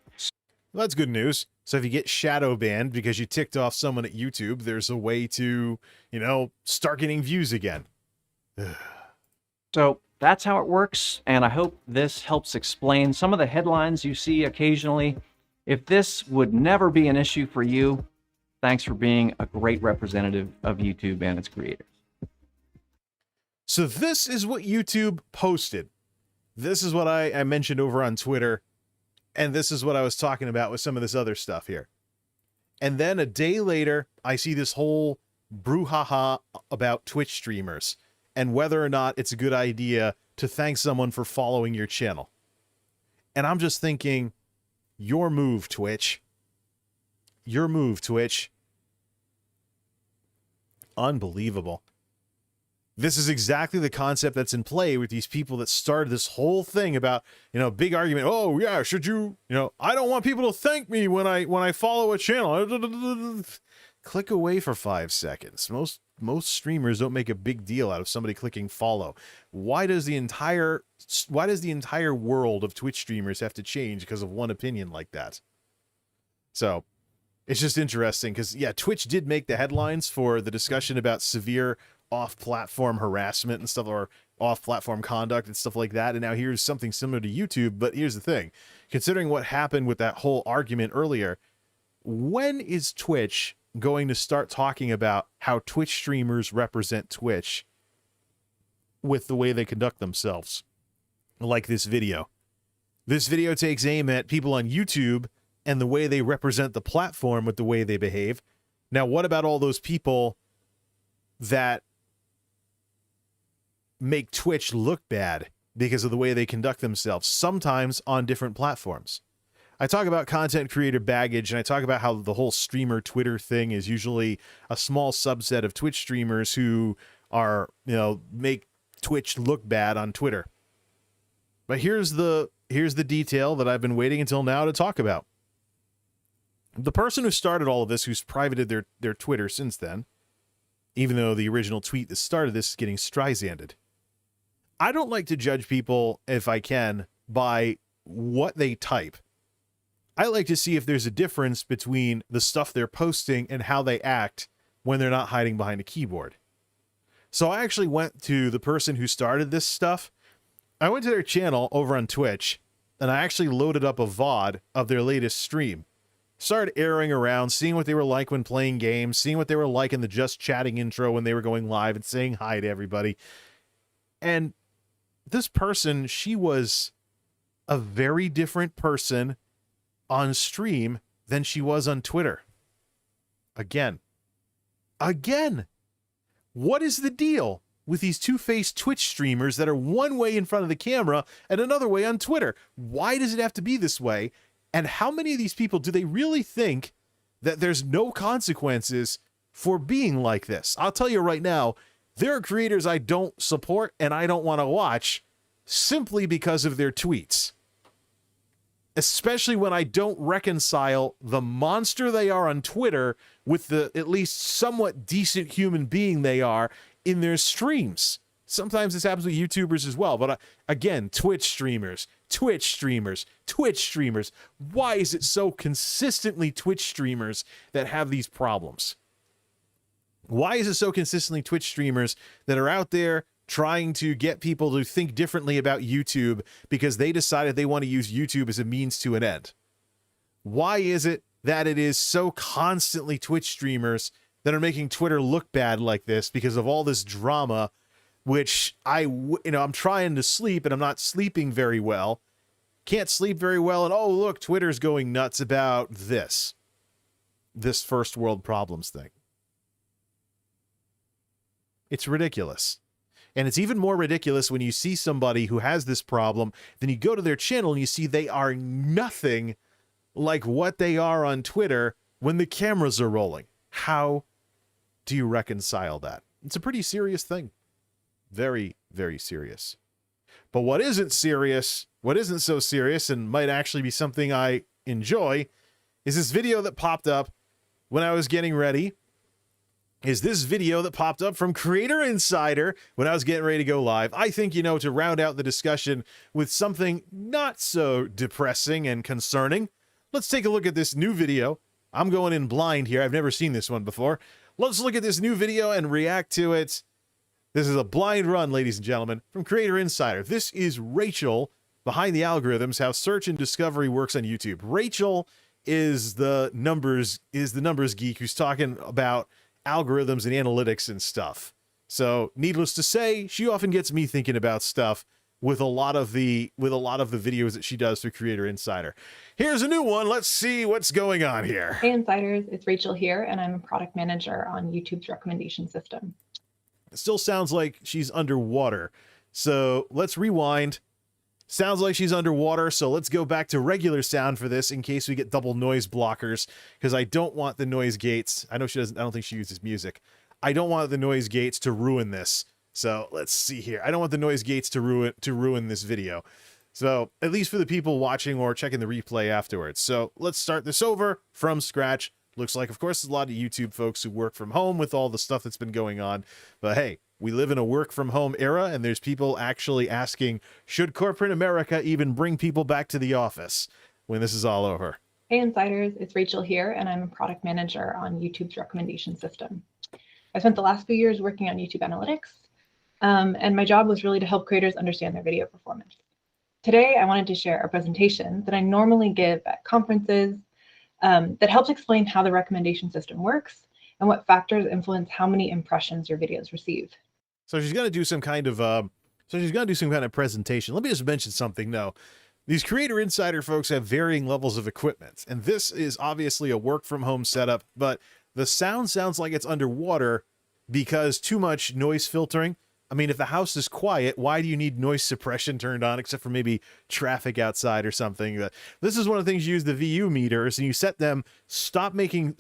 Well, that's good news. So if you get shadow banned because you ticked off someone at YouTube, there's a way to, start getting views again. So that's how it works, and I hope this helps explain some of the headlines you see occasionally. If this would never be an issue for you, thanks for being a great representative of YouTube and its creators. So this is what YouTube posted. This is what I mentioned over on Twitter. And this is what I was talking about with some of this other stuff here. And then a day later, I see this whole brouhaha about Twitch streamers and whether or not it's a good idea to thank someone for following your channel. And I'm just thinking, your move, Twitch. Your move, Twitch. Unbelievable. This is exactly the concept that's in play with these people that started this whole thing about, big argument. Oh yeah, should you, I don't want people to thank me when I follow a channel. Click away for 5 seconds. Most streamers don't make a big deal out of somebody clicking follow. Why does the entire world of Twitch streamers have to change because of one opinion like that? So it's just interesting because, yeah, Twitch did make the headlines for the discussion about severe off-platform harassment and stuff, or off-platform conduct and stuff like that. And now here's something similar to YouTube. But here's the thing, considering what happened with that whole argument earlier, when is Twitch going to start talking about how Twitch streamers represent Twitch with the way they conduct themselves? Like this video. This video takes aim at people on YouTube and the way they represent the platform with the way they behave. Now, what about all those people that make Twitch look bad because of the way they conduct themselves, sometimes on different platforms? I talk about content creator baggage, and I talk about how the whole streamer Twitter thing is usually a small subset of Twitch streamers who are, make Twitch look bad on Twitter. But here's the detail that I've been waiting until now to talk about. The person who started all of this, who's privated their Twitter since then, even though the original tweet that started this is getting Streisanded. I don't like to judge people, if I can, by what they type. I like to see if there's a difference between the stuff they're posting and how they act when they're not hiding behind a keyboard. So I actually went to the person who started this stuff. I went to their channel over on Twitch, and I actually loaded up a VOD of their latest stream. Started airing around, seeing what they were like when playing games, seeing what they were like in the just chatting intro when they were going live and saying hi to everybody. And this person, she was a very different person on stream than she was on Twitter. Again. What is the deal with these two-faced Twitch streamers that are one way in front of the camera and another way on Twitter? Why does it have to be this way? And how many of these people do they really think that there's no consequences for being like this? I'll tell you right now, there are creators I don't support and I don't want to watch simply because of their tweets. Especially when I don't reconcile the monster they are on Twitter with the at least somewhat decent human being they are in their streams. Sometimes this happens with YouTubers as well. But again, Twitch streamers. Why is it so consistently Twitch streamers that have these problems? Why is it so consistently Twitch streamers that are out there trying to get people to think differently about YouTube because they decided they want to use YouTube as a means to an end? Why is it that it is so constantly Twitch streamers that are making Twitter look bad like this because of all this drama, which I'm trying to sleep and I'm not sleeping very well. Can't sleep very well. And oh, look, Twitter's going nuts about this first world problems thing. It's ridiculous. And it's even more ridiculous when you see somebody who has this problem, then you go to their channel and you see they are nothing like what they are on Twitter when the cameras are rolling. How do you reconcile that? It's a pretty serious thing. Very, very serious. But what isn't serious, what isn't so serious and might actually be something I enjoy is this video that popped up when I was getting ready. Is this video that popped up from Creator Insider when I was getting ready to go live. I think, to round out the discussion with something not so depressing and concerning, let's take a look at this new video. I'm going in blind here. I've never seen this one before. Let's look at this new video and react to it. This is a blind run, ladies and gentlemen, from Creator Insider. This is Rachel behind the algorithms, how search and discovery works on YouTube. Rachel is the numbers geek who's talking about algorithms and analytics and stuff. So needless to say, she often gets me thinking about stuff with a lot of the videos that she does through Creator Insider. Here's a new one. Let's see what's going on here. Hey Insiders, it's Rachel here, and I'm a product manager on YouTube's recommendation system. It still sounds like she's underwater. So let's rewind. Sounds like she's underwater, so let's go back to regular sound for this in case we get double noise blockers, because I don't want the noise gates. I know she doesn't, I don't think she uses music. I don't want the noise gates to ruin this. So let's see here. I don't want the noise gates to ruin this video. So at least for the people watching or checking the replay afterwards. So let's start this over from scratch. Looks like, of course, there's a lot of YouTube folks who work from home with all the stuff that's been going on. But hey, we live in a work from home era, and there's people actually asking, should corporate America even bring people back to the office when this is all over? Hey Insiders, it's Rachel here, and I'm a product manager on YouTube's recommendation system. I spent the last few years working on YouTube analytics, and my job was really to help creators understand their video performance. Today, I wanted to share a presentation that I normally give at conferences that helps explain how the recommendation system works and what factors influence how many impressions your videos receive. So she's going to do some kind of presentation. Let me just mention something. No, these Creator Insider folks have varying levels of equipment, and this is obviously a work from home setup, but the sound sounds like it's underwater because too much noise filtering. I mean, if the house is quiet, why do you need noise suppression turned on except for maybe traffic outside or something? This is one of the things you use the VU meters, and you set them, stop making,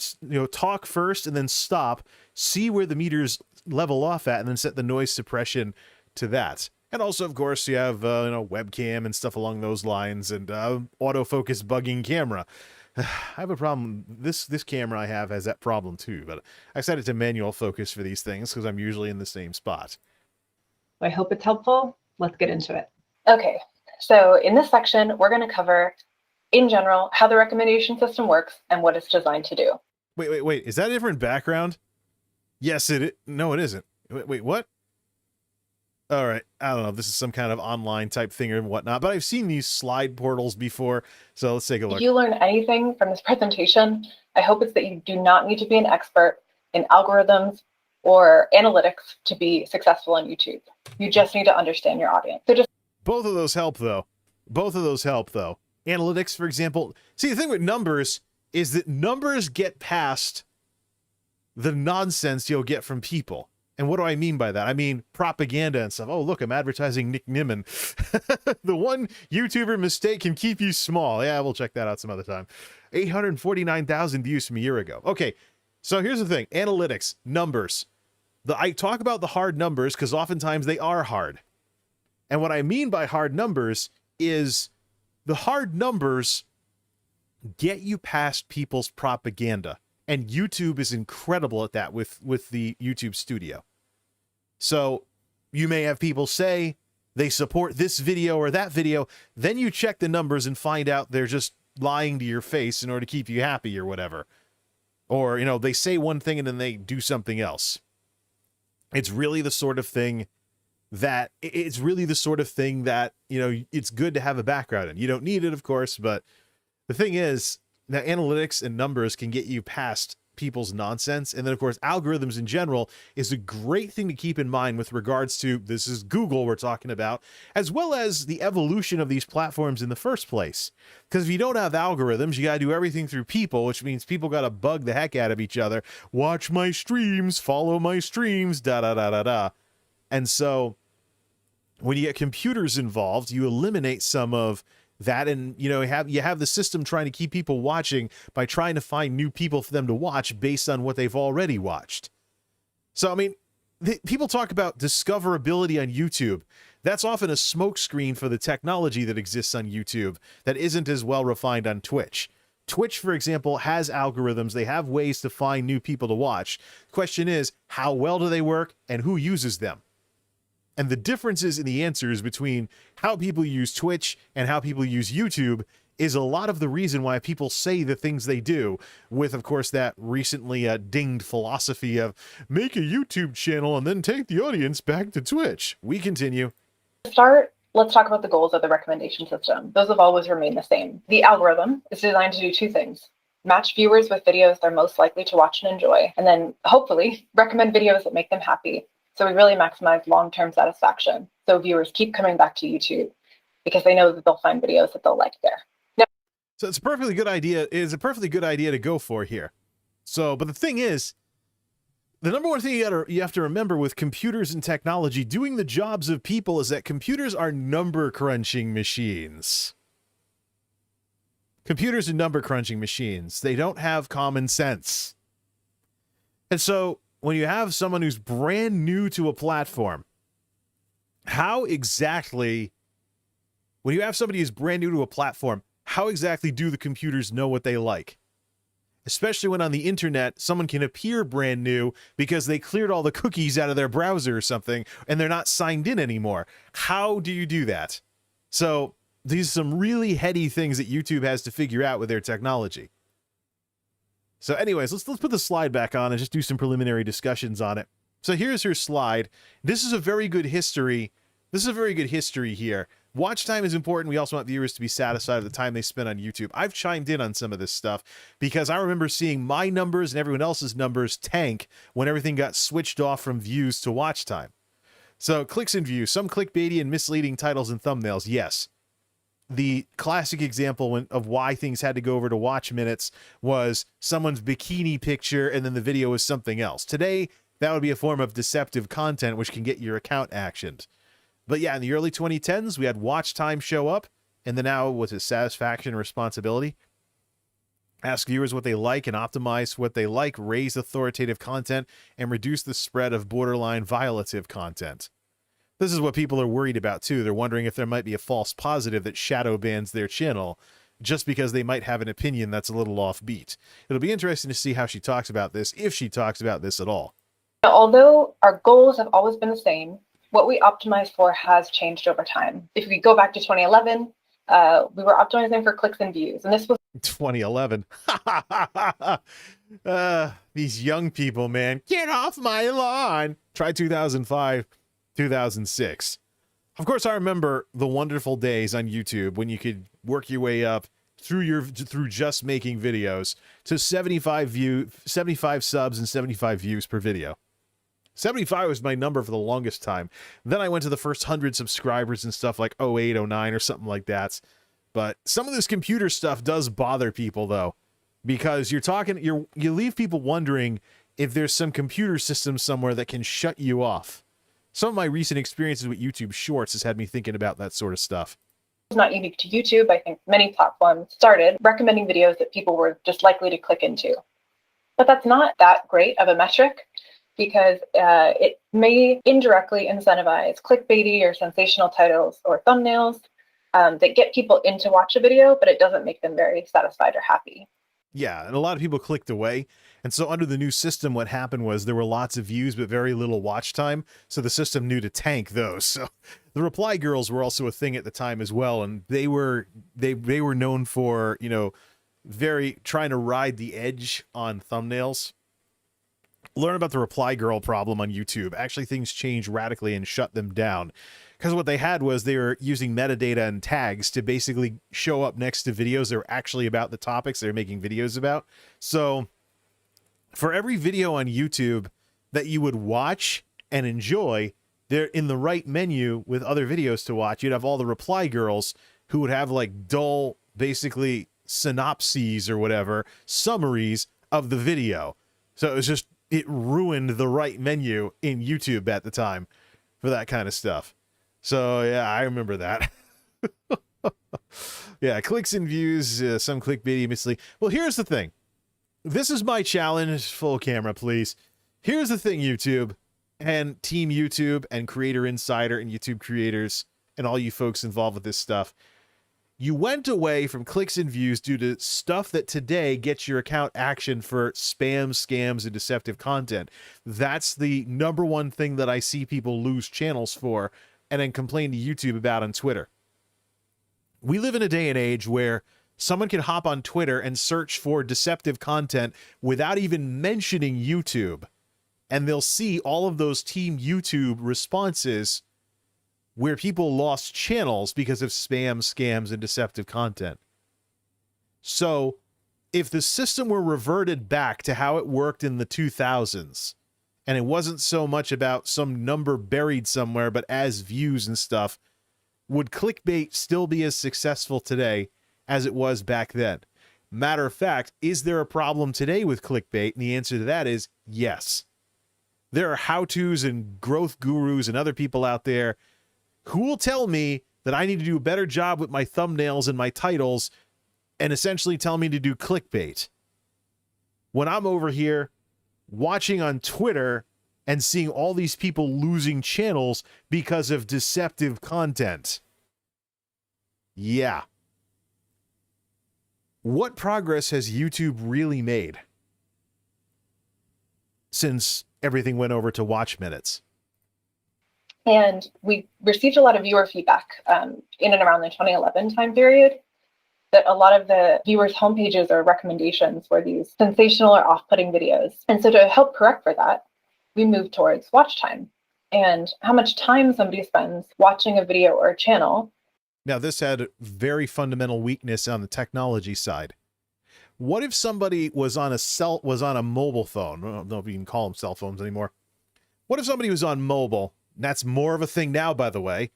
talk first and then stop, see where the meters level off at, and then set the noise suppression to that. And also, of course, you have, webcam and stuff along those lines, and autofocus bugging camera. I have a problem. This camera I have has that problem too, but I set it to manual focus for these things because I'm usually in the same spot. I hope it's helpful. Let's get into it. Okay, so in this section, we're going to cover, in general, how the recommendation system works and what it's designed to do. Wait. Is that a different background? Yes, it is. No, it isn't. Wait, what? All right. I don't know. This is some kind of online type thing or whatnot, but I've seen these slide portals before. So let's take a look. If you learn anything from this presentation, I hope it's that you do not need to be an expert in algorithms or analytics to be successful on YouTube. You just need to understand your audience. So just both of those help though. Analytics, for example. See, the thing with numbers is that numbers get past the nonsense you'll get from people. And what do I mean by that? I mean propaganda and stuff. Oh, look, I'm advertising Nick Nimmin. The one YouTuber mistake can keep you small. Yeah, we'll check that out some other time. 849,000 views from a year ago. Okay, so here's the thing. Analytics, numbers. I talk about the hard numbers because oftentimes they are hard. And what I mean by hard numbers is the hard numbers get you past people's propaganda. And YouTube is incredible at that with the YouTube Studio. So you may have people say they support this video or that video. Then you check the numbers and find out they're just lying to your face in order to keep you happy or whatever. Or, they say one thing and then they do something else. It's really the sort of thing that it's good to have a background in. You don't need it, of course, but the thing is that analytics and numbers can get you past people's nonsense. And then, of course, algorithms in general is a great thing to keep in mind with regards to, this is Google we're talking about, as well as the evolution of these platforms in the first place. Because if you don't have algorithms, you got to do everything through people, which means people got to bug the heck out of each other. Watch my streams, follow my streams, da-da-da-da-da. And so when you get computers involved, you eliminate some of that, and you have the system trying to keep people watching by trying to find new people for them to watch based on what they've already watched. So I mean, people talk about discoverability on YouTube. That's often a smokescreen for the technology that exists on YouTube that isn't as well refined on Twitch. Twitch, for example, has algorithms. They have ways to find new people to watch. The question is, how well do they work and who uses them? And the differences in the answers between how people use Twitch and how people use YouTube is a lot of the reason why people say the things they do, with, of course, that recently dinged philosophy of make a YouTube channel and then take the audience back to Twitch. We continue. To start, let's talk about the goals of the recommendation system. Those have always remained the same. The algorithm is designed to do two things: match viewers with videos they're most likely to watch and enjoy, and then hopefully recommend videos that make them happy. So we really maximize long-term satisfaction. So viewers keep coming back to YouTube because they know that they'll find videos that they'll like there. Now, so it's a perfectly good idea. It is a perfectly good idea to go for here. So, but the thing is, the number one thing you have to remember with computers and technology doing the jobs of people is that computers are number crunching machines. Computers are number crunching machines. They don't have common sense. And so when you have someone who's brand new to a platform, how exactly do the computers know what they like? Especially when on the internet, someone can appear brand new because they cleared all the cookies out of their browser or something, and they're not signed in anymore. How do you do that? So these are some really heady things that YouTube has to figure out with their technology. So anyways, let's put the slide back on and just do some preliminary discussions on it. So here's her slide. This is a very good history. This is a very good history here. Watch time is important. We also want viewers to be satisfied with the time they spend on YouTube. I've chimed in on some of this stuff because I remember seeing my numbers and everyone else's numbers tank when everything got switched off from views to watch time. So clicks and views, some clickbaity and misleading titles and thumbnails. Yes. The classic example of why things had to go over to watch minutes was someone's bikini picture and then the video was something else. Today, that would be a form of deceptive content which can get your account actioned. But yeah, in the early 2010s, we had watch time show up, and then now was it satisfaction and responsibility? Ask viewers what they like and optimize what they like, raise authoritative content, and reduce the spread of borderline violative content. This is what people are worried about too. They're wondering if there might be a false positive that shadow bans their channel just because they might have an opinion that's a little offbeat. It'll be interesting to see how she talks about this, if she talks about this at all. Although our goals have always been the same, what we optimize for has changed over time. If we go back to 2011, we were optimizing for clicks and views, and this was 2011. These young people, man, get off my lawn. Try 2005, 2006. Of course, I remember the wonderful days on YouTube when you could work your way up through just making videos to 75 subs and 75 views per video. 75 was my number for the longest time. Then I went to the first 100 subscribers and stuff like 08, 09 or something like that. But some of this computer stuff does bother people though, because you leave people wondering if there's some computer system somewhere that can shut you off. Some of my recent experiences with YouTube Shorts has had me thinking about that sort of stuff. It's not unique to YouTube. I think many platforms started recommending videos that people were just likely to click into. But that's not that great of a metric, because it may indirectly incentivize clickbaity or sensational titles or thumbnails that get people in to watch a video, but it doesn't make them very satisfied or happy. Yeah, and a lot of people clicked away. And so under the new system, what happened was there were lots of views, but very little watch time. So the system knew to tank those. So the reply girls were also a thing at the time as well. And they were known for, you know, very trying to ride the edge on thumbnails. Learn about the reply girl problem on YouTube. Actually, things changed radically and shut them down. Because what they had was they were using metadata and tags to basically show up next to videos that were actually about the topics they're making videos about. So for every video on YouTube that you would watch and enjoy, they're in the right menu with other videos to watch. You'd have all the reply girls who would have like dull, basically synopses or whatever, summaries of the video. So it was just, it ruined the right menu in YouTube at the time for that kind of stuff. So yeah, I remember that. Yeah, clicks and views, some clickbaity misleading. Well, here's the thing. This is my challenge. Full camera, please. Here's the thing, YouTube and Team YouTube and Creator Insider and YouTube creators and all you folks involved with this stuff. You went away from clicks and views due to stuff that today gets your account action for spam, scams, and deceptive content. That's the number one thing that I see people lose channels for and then complain to YouTube about on Twitter. We live in a day and age where someone can hop on Twitter and search for deceptive content without even mentioning YouTube, and they'll see all of those Team YouTube responses where people lost channels because of spam, scams, and deceptive content. So if the system were reverted back to how it worked in the 2000s, and it wasn't so much about some number buried somewhere, but as views and stuff, would clickbait still be as successful today as it was back then? Matter of fact, is there a problem today with clickbait? And the answer to that is yes. There are how-tos and growth gurus and other people out there who will tell me that I need to do a better job with my thumbnails and my titles and essentially tell me to do clickbait, when I'm over here watching on Twitter and seeing all these people losing channels because of deceptive content. Yeah. What progress has YouTube really made since everything went over to watch minutes? And we received a lot of viewer feedback in and around the 2011 time period. that a lot of the viewers' homepages or recommendations were these sensational or off-putting videos. And so to help correct for that, we moved towards watch time and how much time somebody spends watching a video or a channel. Now, this had very fundamental weakness on the technology side. What if somebody was on a mobile phone? I don't know if you can call them cell phones anymore. What if somebody was on mobile? That's more of a thing now, by the way.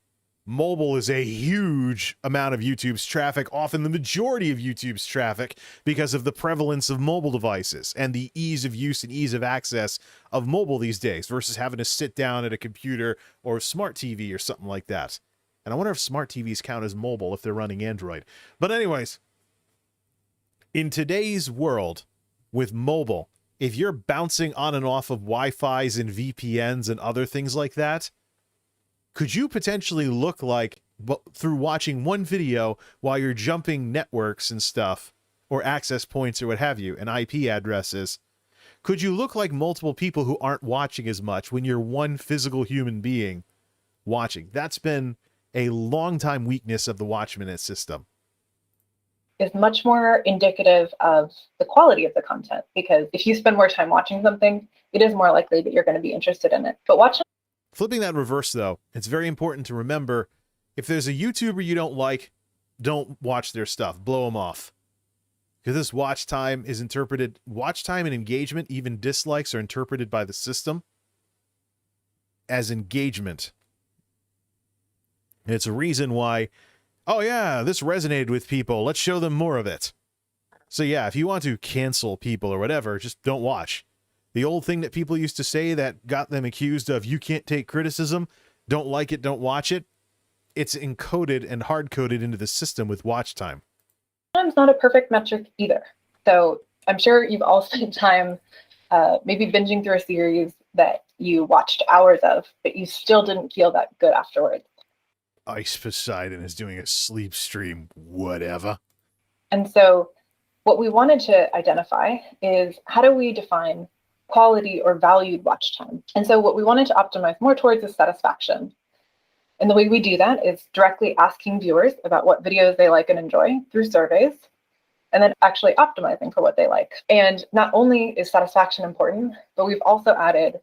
Mobile is a huge amount of YouTube's traffic, often the majority of YouTube's traffic, because of the prevalence of mobile devices and the ease of use and ease of access of mobile these days versus having to sit down at a computer or a smart TV or something like that. And I wonder if smart TVs count as mobile if they're running Android. But anyways, in today's world with mobile, if you're bouncing on and off of Wi-Fi's and VPNs and other things like that, could you potentially look like, through watching one video while you're jumping networks and stuff, or access points or what have you, and IP addresses, could you look like multiple people who aren't watching as much when you're one physical human being watching? That's been a long time weakness of the Watch Minute system. Is much more indicative of the quality of the content, because if you spend more time watching something, it is more likely that you're going to be interested in it. But Flipping that in reverse, though, it's very important to remember, if there's a YouTuber you don't like, don't watch their stuff. Blow them off. Because this watch time is interpreted, watch time and engagement, even dislikes, are interpreted by the system as engagement. And it's a reason why, oh yeah, this resonated with people, let's show them more of it. So yeah, if you want to cancel people or whatever, just don't watch. The old thing that people used to say that got them accused of, you can't take criticism, don't like it, don't watch it, it's encoded and hard-coded into the system with watch time. Time's not a perfect metric either. So I'm sure you've all spent time maybe binging through a series that you watched hours of, but you still didn't feel that good afterwards. Ice Poseidon is doing a sleep stream, whatever. And so what we wanted to identify is, how do we define quality or valued watch time? And so what we wanted to optimize more towards is satisfaction. And the way we do that is directly asking viewers about what videos they like and enjoy through surveys, and then actually optimizing for what they like. And not only is satisfaction important, but we've also added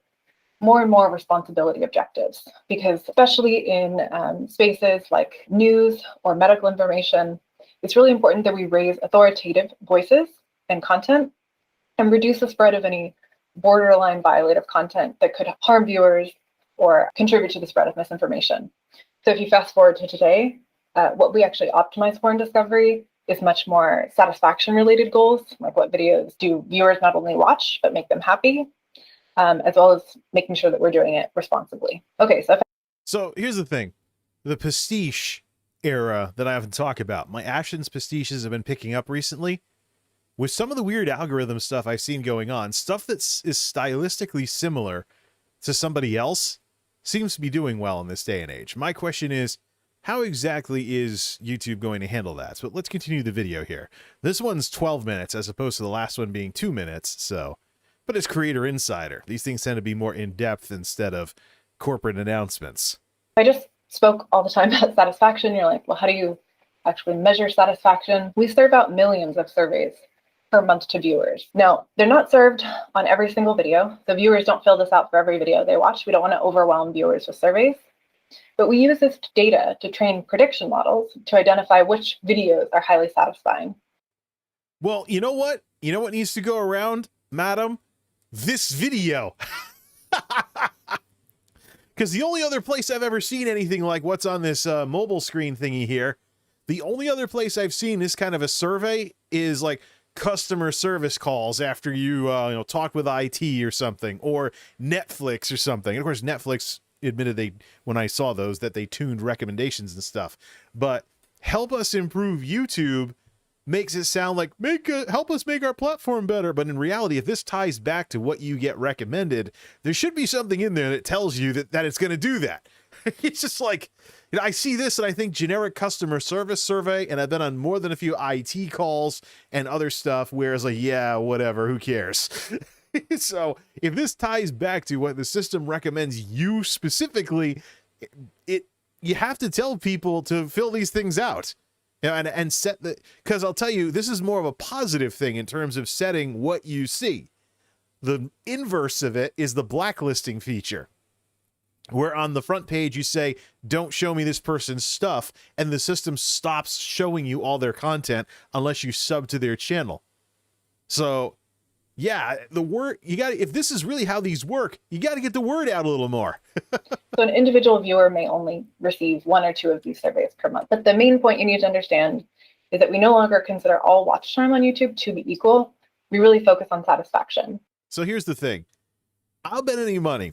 more and more responsibility objectives, because especially in spaces like news or medical information, it's really important that we raise authoritative voices and content and reduce the spread of any borderline violative content that could harm viewers or contribute to the spread of misinformation. So if you fast forward to today, what we actually optimize for in Discovery is much more satisfaction related goals, like what videos do viewers not only watch, but make them happy, as well as making sure that we're doing it responsibly. Okay, so here's the thing. The pastiche era that I often talk about, my Ashton's pastiches have been picking up recently. With some of the weird algorithm stuff I've seen going on, stuff that is stylistically similar to somebody else seems to be doing well in this day and age. My question is, how exactly is YouTube going to handle that? But let's continue the video here. This one's 12 minutes as opposed to the last one being 2 minutes, so... But it's Creator Insider. These things tend to be more in-depth instead of corporate announcements. I just spoke all the time about satisfaction. You're like, well, how do you actually measure satisfaction? We serve out millions of surveys per month to viewers. Now, they're not served on every single video. The viewers don't fill this out for every video they watch. We don't want to overwhelm viewers with surveys. But we use this data to train prediction models to identify which videos are highly satisfying. Well, you know what? You know what needs to go around, madam? This video. Because the only other place I've ever seen anything like what's on this mobile screen thingy here, the only other place I've seen this kind of a survey is like customer service calls after you, talk with IT or something, or Netflix or something. And of course, Netflix admitted when I saw those, that they tuned recommendations and stuff. But help us improve YouTube makes it sound like help us make our platform better. But in reality, if this ties back to what you get recommended, there should be something in there that tells you that it's going to do that. It's just like, I see this and I think generic customer service survey, and I've been on more than a few IT calls and other stuff where it's like, yeah, whatever, who cares? So if this ties back to what the system recommends you specifically, you have to tell people to fill these things out. You know, and set the, because I'll tell you, this is more of a positive thing in terms of setting what you see. The inverse of it is the blacklisting feature, where on the front page you say, don't show me this person's stuff, and the system stops showing you all their content unless you sub to their channel. So yeah, the word, you got, if this is really how these work, you got to get the word out a little more. So an individual viewer may only receive 1 or 2 of these surveys per month. But the main point you need to understand is that we no longer consider all watch time on YouTube to be equal. We really focus on satisfaction. So here's the thing. I'll bet any money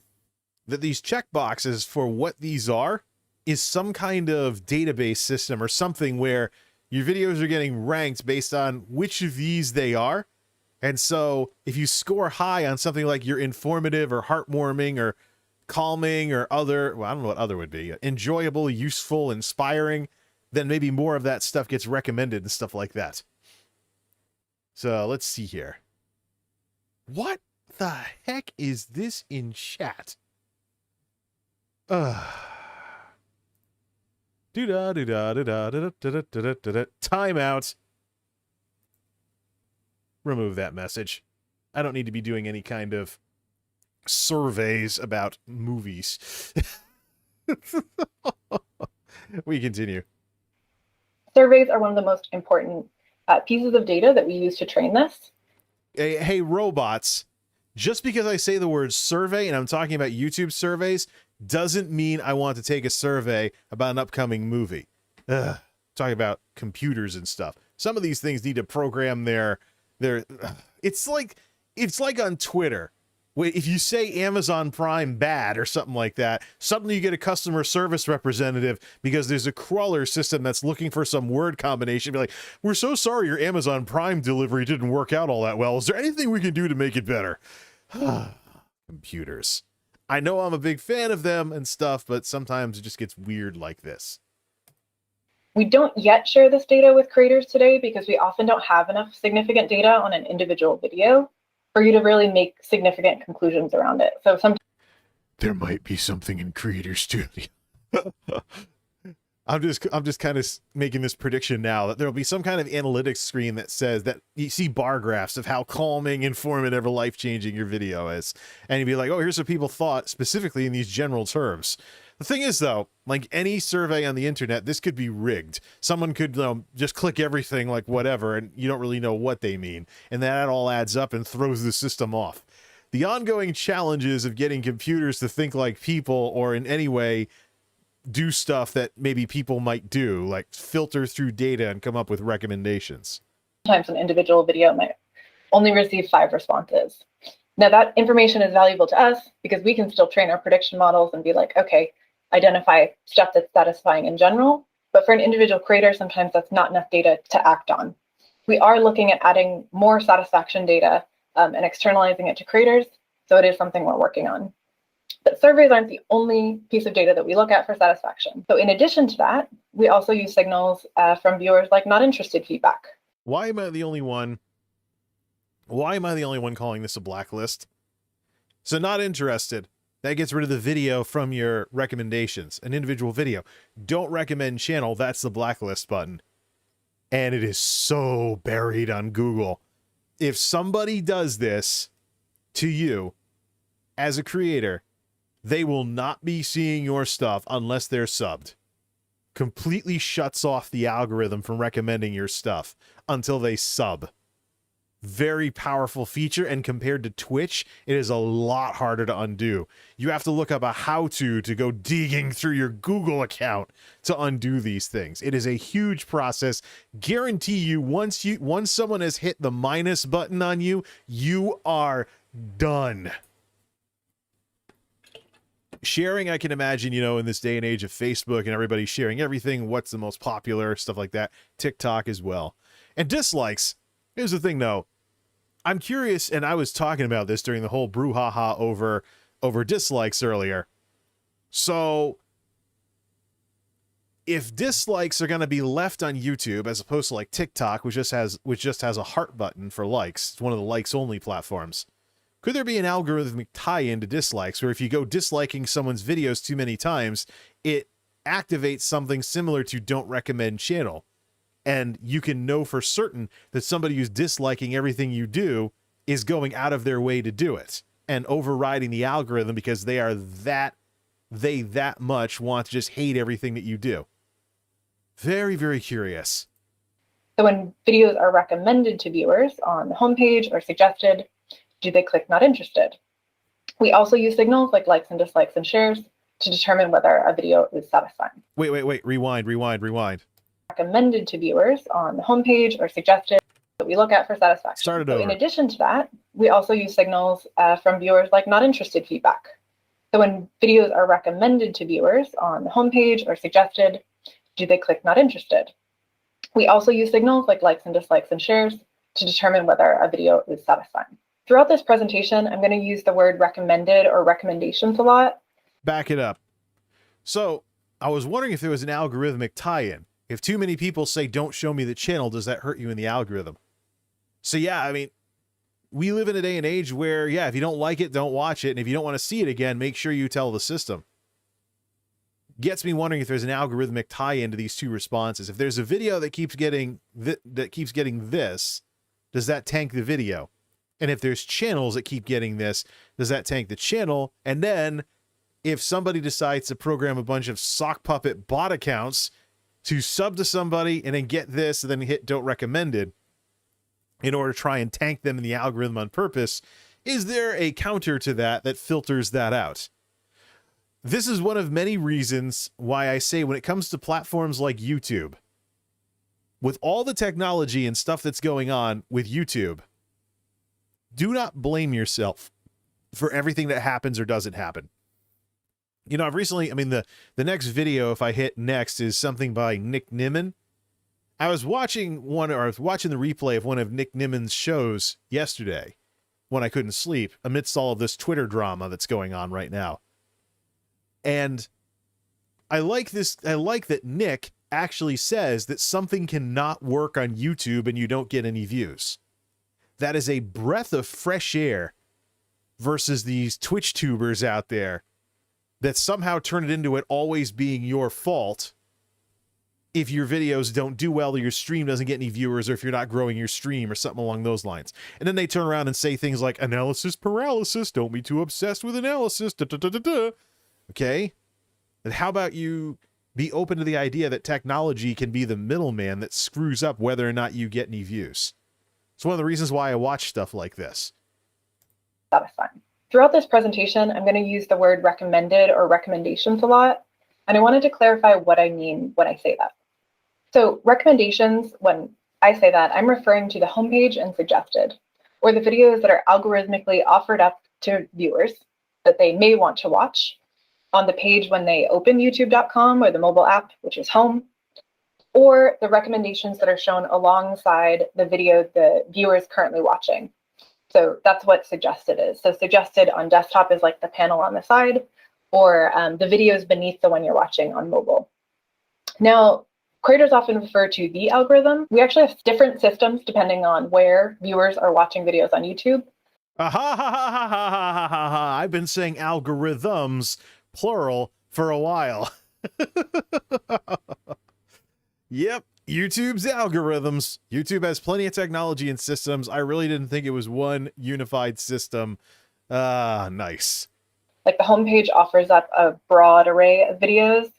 that these checkboxes for what these are is some kind of database system or something where your videos are getting ranked based on which of these they are. And so if you score high on something like you're informative or heartwarming or calming or other, well, I don't know what other would be, enjoyable, useful, inspiring, then maybe more of that stuff gets recommended and stuff like that. So let's see here. What the heck is this in chat? Timeout. Remove that message. I don't need to be doing any kind of surveys about movies. We continue. Surveys are one of the most important pieces of data that we use to train this. Hey, robots, just because I say the word survey and I'm talking about YouTube surveys doesn't mean I want to take a survey about an upcoming movie. Talking about computers and stuff. Some of these things need to program their it's like on Twitter. If you say Amazon Prime bad or something like that, suddenly you get a customer service representative because there's a crawler system that's looking for some word combination. Be like, we're so sorry your Amazon Prime delivery didn't work out all that well. Is there anything we can do to make it better? Computers. I know I'm a big fan of them and stuff, but sometimes it just gets weird like this. We don't yet share this data with creators today because we often don't have enough significant data on an individual video for you to really make significant conclusions around it. So sometimes there might be something in Creator Studio. I'm just kind of making this prediction now that there'll be some kind of analytics screen that says that you see bar graphs of how calming, informative, or life-changing your video is. And you'd be like, oh, here's what people thought specifically in these general terms. The thing is, though, like any survey on the internet, this could be rigged. Someone could just click everything like whatever, and you don't really know what they mean. And that all adds up and throws the system off. The ongoing challenges of getting computers to think like people or in any way do stuff that maybe people might do, like filter through data and come up with recommendations. Sometimes an individual video might only receive 5 responses. Now that information is valuable to us because we can still train our prediction models and be like, okay, identify stuff that's satisfying in general. But for an individual creator, sometimes that's not enough data to act on. We are looking at adding more satisfaction data and externalizing it to creators. So it is something we're working on. But surveys aren't the only piece of data that we look at for satisfaction. So in addition to that, we also use signals from viewers like not interested feedback. Why am I the only one? Why am I the only one calling this a blacklist? So not interested. That gets rid of the video from your recommendations. An individual video. Don't recommend channel. That's the blacklist button. And it is so buried on Google. If somebody does this to you as a creator, they will not be seeing your stuff unless they're subbed. Completely shuts off the algorithm from recommending your stuff until they sub. Very powerful feature, and compared to Twitch, it is a lot harder to undo. You have to look up a how-to to go digging through your Google account to undo these things. It is a huge process. Guarantee you, once someone has hit the minus button on you, you are done. Sharing, I can imagine, in this day and age of Facebook and everybody sharing everything, what's the most popular, stuff like that. TikTok as well. And dislikes. Here's the thing, though. I'm curious, and I was talking about this during the whole brouhaha over dislikes earlier. So, if dislikes are going to be left on YouTube as opposed to like TikTok, which just has a heart button for likes, it's one of the likes only platforms. Could there be an algorithmic tie-in to dislikes where if you go disliking someone's videos too many times, it activates something similar to don't recommend channel? And you can know for certain that somebody who's disliking everything you do is going out of their way to do it and overriding the algorithm because they that much want to just hate everything that you do. Very, very curious. So when videos are recommended to viewers on the homepage or suggested, do they click not interested? We also use signals like likes and dislikes and shares to determine whether a video is satisfying. Wait. Rewind. Recommended to viewers on the homepage or suggested that we look at for satisfaction. Start it So over. in addition to that, we also use signals from viewers like not interested feedback. So when videos are recommended to viewers on the homepage or suggested, do they click not interested? We also use signals like likes and dislikes and shares to determine whether a video is satisfying. Throughout this presentation, I'm going to use the word recommended or recommendations a lot. Back it up. So I was wondering if there was an algorithmic tie-in. If too many people say, don't show me the channel, does that hurt you in the algorithm? So yeah, I mean, we live in a day and age where, yeah, if you don't like it, don't watch it. And if you don't want to see it again, make sure you tell the system. Gets me wondering if there's an algorithmic tie-in to these two responses. If there's a video that keeps getting this, does that tank the video? And if there's channels that keep getting this, does that tank the channel? And then if somebody decides to program a bunch of sock puppet bot accounts to sub to somebody and then get this and then hit don't recommended in order to try and tank them in the algorithm on purpose, is there a counter to that that filters that out? This is one of many reasons why I say when it comes to platforms like YouTube, with all the technology and stuff that's going on with YouTube, do not blame yourself for everything that happens or doesn't happen. You know, I've recently, I mean, the next video, if I hit next, is something by Nick Nimmin. I was watching the replay of one of Nick Nimmin's shows yesterday when I couldn't sleep amidst all of this Twitter drama that's going on right now. And I like that Nick actually says that something cannot work on YouTube and you don't get any views. That is a breath of fresh air versus these Twitch tubers out there that somehow turn it into it always being your fault if your videos don't do well or your stream doesn't get any viewers or if you're not growing your stream or something along those lines. And then they turn around and say things like analysis paralysis, don't be too obsessed with analysis, da, da, da, da, da. Okay? And how about you be open to the idea that technology can be the middleman that screws up whether or not you get any views? It's one of the reasons why I watch stuff like this. Satisfying. Throughout this presentation, I'm going to use the word recommended or recommendations a lot, and I wanted to clarify what I mean when I say that. So recommendations, when I say that, I'm referring to the homepage and suggested, or the videos that are algorithmically offered up to viewers that they may want to watch on the page when they open youtube.com or the mobile app, which is home, or the recommendations that are shown alongside the video the viewer is currently watching. So that's what suggested is. So suggested on desktop is like the panel on the side, or the videos beneath the one you're watching on mobile. Now, creators often refer to the algorithm. We actually have different systems depending on where viewers are watching videos on YouTube. I've been saying algorithms, plural, for a while. Yep, YouTube's algorithms. YouTube has plenty of technology and systems. I really didn't think it was one unified system. Nice. Like the homepage offers up a broad array of videos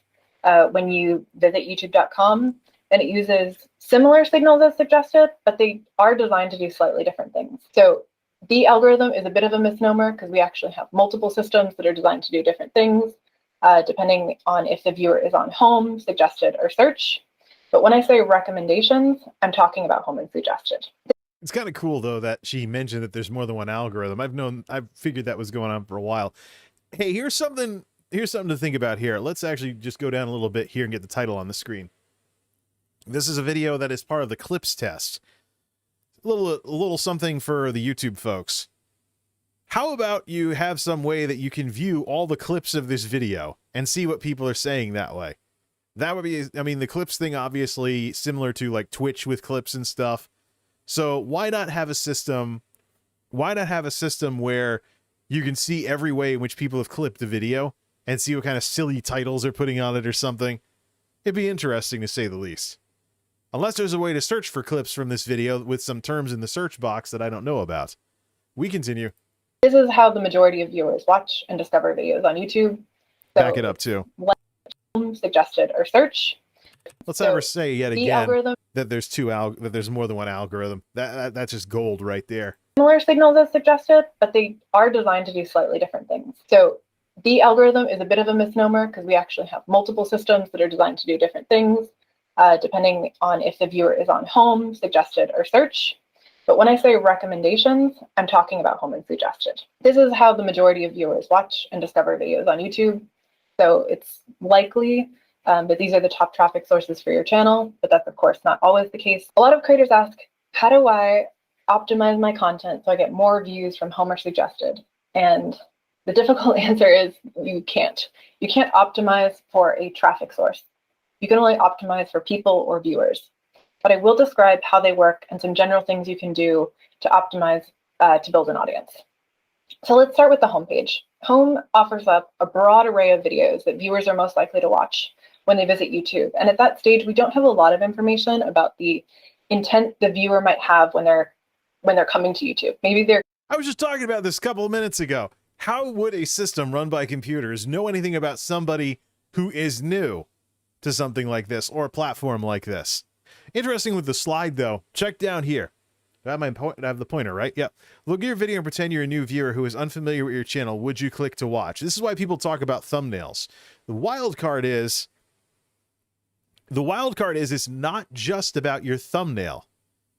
when you visit youtube.com, and it uses similar signals as suggested, but they are designed to do slightly different things. So the algorithm is a bit of a misnomer because we actually have multiple systems that are designed to do different things, depending on if the viewer is on home, suggested, or search. But when I say recommendations, I'm talking about home and suggested. It's kind of cool, though, that she mentioned that there's more than one algorithm. I've figured that was going on for a while. Hey, here's something to think about here. Let's actually just go down a little bit here and get the title on the screen. This is a video that is part of the clips test. A little something for the YouTube folks. How about you have some way that you can view all the clips of this video and see what people are saying that way? That would be, I mean, the clips thing, obviously similar to like Twitch with clips and stuff. So why not have a system? Why not have a system where you can see every way in which people have clipped the video and see what kind of silly titles they're putting on it or something? It'd be interesting to say the least. Unless there's a way to search for clips from this video with some terms in the search box that I don't know about. We continue. This is how the majority of viewers watch and discover videos on YouTube. So Back it up too. Suggested or search. Let's So never say yet the again algorithm that there's more than one algorithm. That's just gold right there. similar signals as suggested, but they are designed to do slightly different things. So the algorithm is a bit of a misnomer because we actually have multiple systems that are designed to do different things, depending on if the viewer is on home, suggested, or search. But when I say recommendations, I'm talking about home and suggested. This is how the majority of viewers watch and discover videos on YouTube. So it's likely that these are the top traffic sources for your channel, but that's of course not always the case. A lot of creators ask, how do I optimize my content so I get more views from home or suggested? And the difficult answer is you can't. You can't optimize for a traffic source. You can only optimize for people or viewers. But I will describe how they work and some general things you can do to optimize to build an audience. So let's start with the homepage. Home offers up a broad array of videos that viewers are most likely to watch when they visit YouTube. And at that stage, we don't have a lot of information about the intent the viewer might have when they're coming to YouTube. Maybe they're I was just talking about this a couple of minutes ago. How would a system run by computers know anything about somebody who is new to something like this or a platform like this? Interesting with the slide, though. Check down here. I have the pointer, right? Yep. Look at your video and pretend you're a new viewer who is unfamiliar with your channel. Would you click to watch? This is why people talk about thumbnails. The wild card is it's not just about your thumbnail,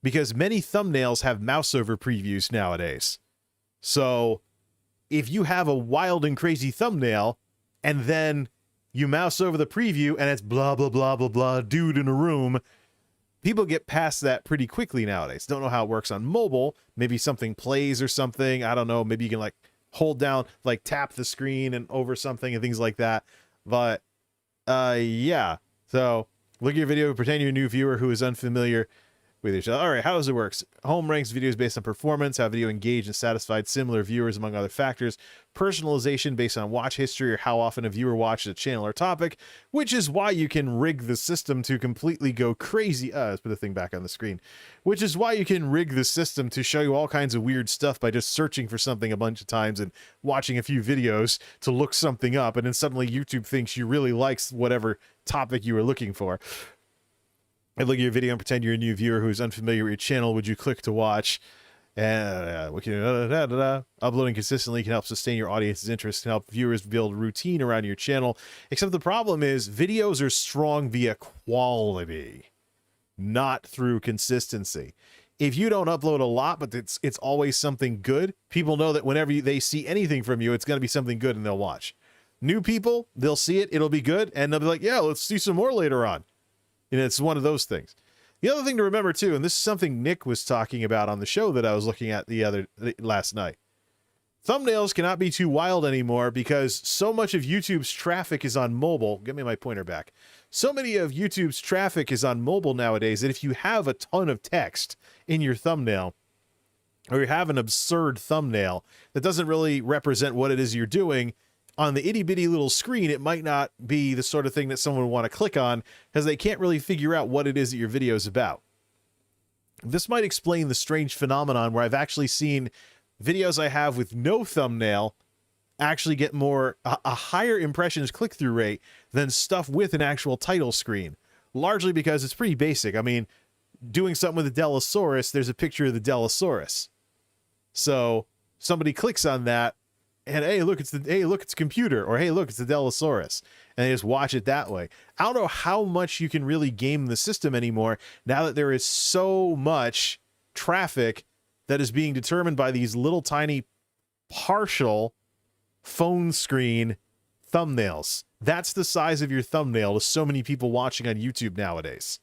because many thumbnails have mouse over previews nowadays. So if you have a wild and crazy thumbnail and then you mouse over the preview and it's blah, blah, blah, blah, blah, dude in a room, people get past that pretty quickly nowadays. Don't know how it works on mobile. Maybe something plays or something. I don't know. Maybe you can like hold down, like tap the screen and over something and things like that. But yeah. So look at your video, pretend you're a new viewer who is unfamiliar with each other. All right, how does it work? Home ranks videos based on performance, how video engaged and satisfied similar viewers, among other factors. Personalization based on watch history or how often a viewer watches a channel or topic, which is why you can rig the system to completely go crazy. Let's put the thing back on the screen. Which is why you can rig the system to show you all kinds of weird stuff by just searching for something a bunch of times and watching a few videos to look something up, and then suddenly YouTube thinks you really likes whatever topic you were looking for. And look at your video and pretend you're a new viewer who is unfamiliar with your channel. Would you click to watch? And uploading consistently can help sustain your audience's interest and help viewers build routine around your channel. Except the problem is videos are strong via quality, not through consistency. If you don't upload a lot, but it's always something good, people know that whenever they see anything from you, it's going to be something good and they'll watch. New people, they'll see it, it'll be good, and they'll be like, yeah, let's see some more later on. And it's one of those things. The other thing to remember too, and this is something Nick was talking about on the show that I was looking at last night. Thumbnails cannot be too wild anymore because so much of YouTube's traffic is on mobile. Give me my pointer back. So many of YouTube's traffic is on mobile nowadays that if you have a ton of text in your thumbnail, or you have an absurd thumbnail that doesn't really represent what it is you're doing, on the itty bitty little screen, it might not be the sort of thing that someone would want to click on because they can't really figure out what it is that your video is about. This might explain the strange phenomenon where I've actually seen videos I have with no thumbnail actually get a higher impressions click-through rate than stuff with an actual title screen, largely because it's pretty basic. I mean, doing something with the Delosaurus, there's a picture of the Delosaurus. So somebody clicks on that, and hey, look, it's a computer, or hey, look, it's the Delosaurus, and they just watch it that way. I don't know how much you can really game the system anymore now that there is so much traffic that is being determined by these little tiny partial phone screen thumbnails. That's the size of your thumbnail to so many people watching on YouTube nowadays.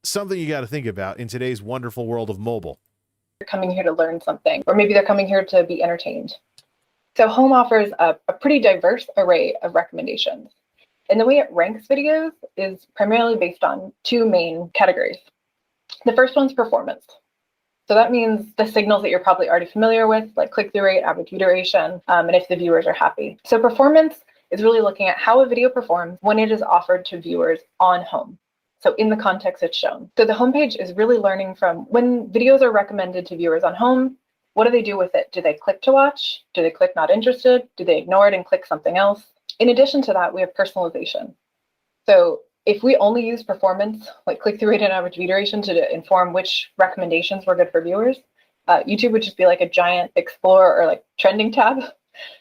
Something you got to think about in today's wonderful world of mobile. coming here to learn something, or maybe they're coming here to be entertained. So Home offers a pretty diverse array of recommendations. And the way it ranks videos is primarily based on two main categories. The first one's performance. So that means the signals that you're probably already familiar with, like click-through rate, average view duration, and if the viewers are happy. So performance is really looking at how a video performs when it is offered to viewers on Home. So in the context it's shown. So the homepage is really learning from when videos are recommended to viewers on home, what do they do with it? Do they click to watch? Do they click not interested? Do they ignore it and click something else? In addition to that, we have personalization. So if we only use performance, like click-through rate and average view duration to inform which recommendations were good for viewers, YouTube would just be like a giant explore or like trending tab,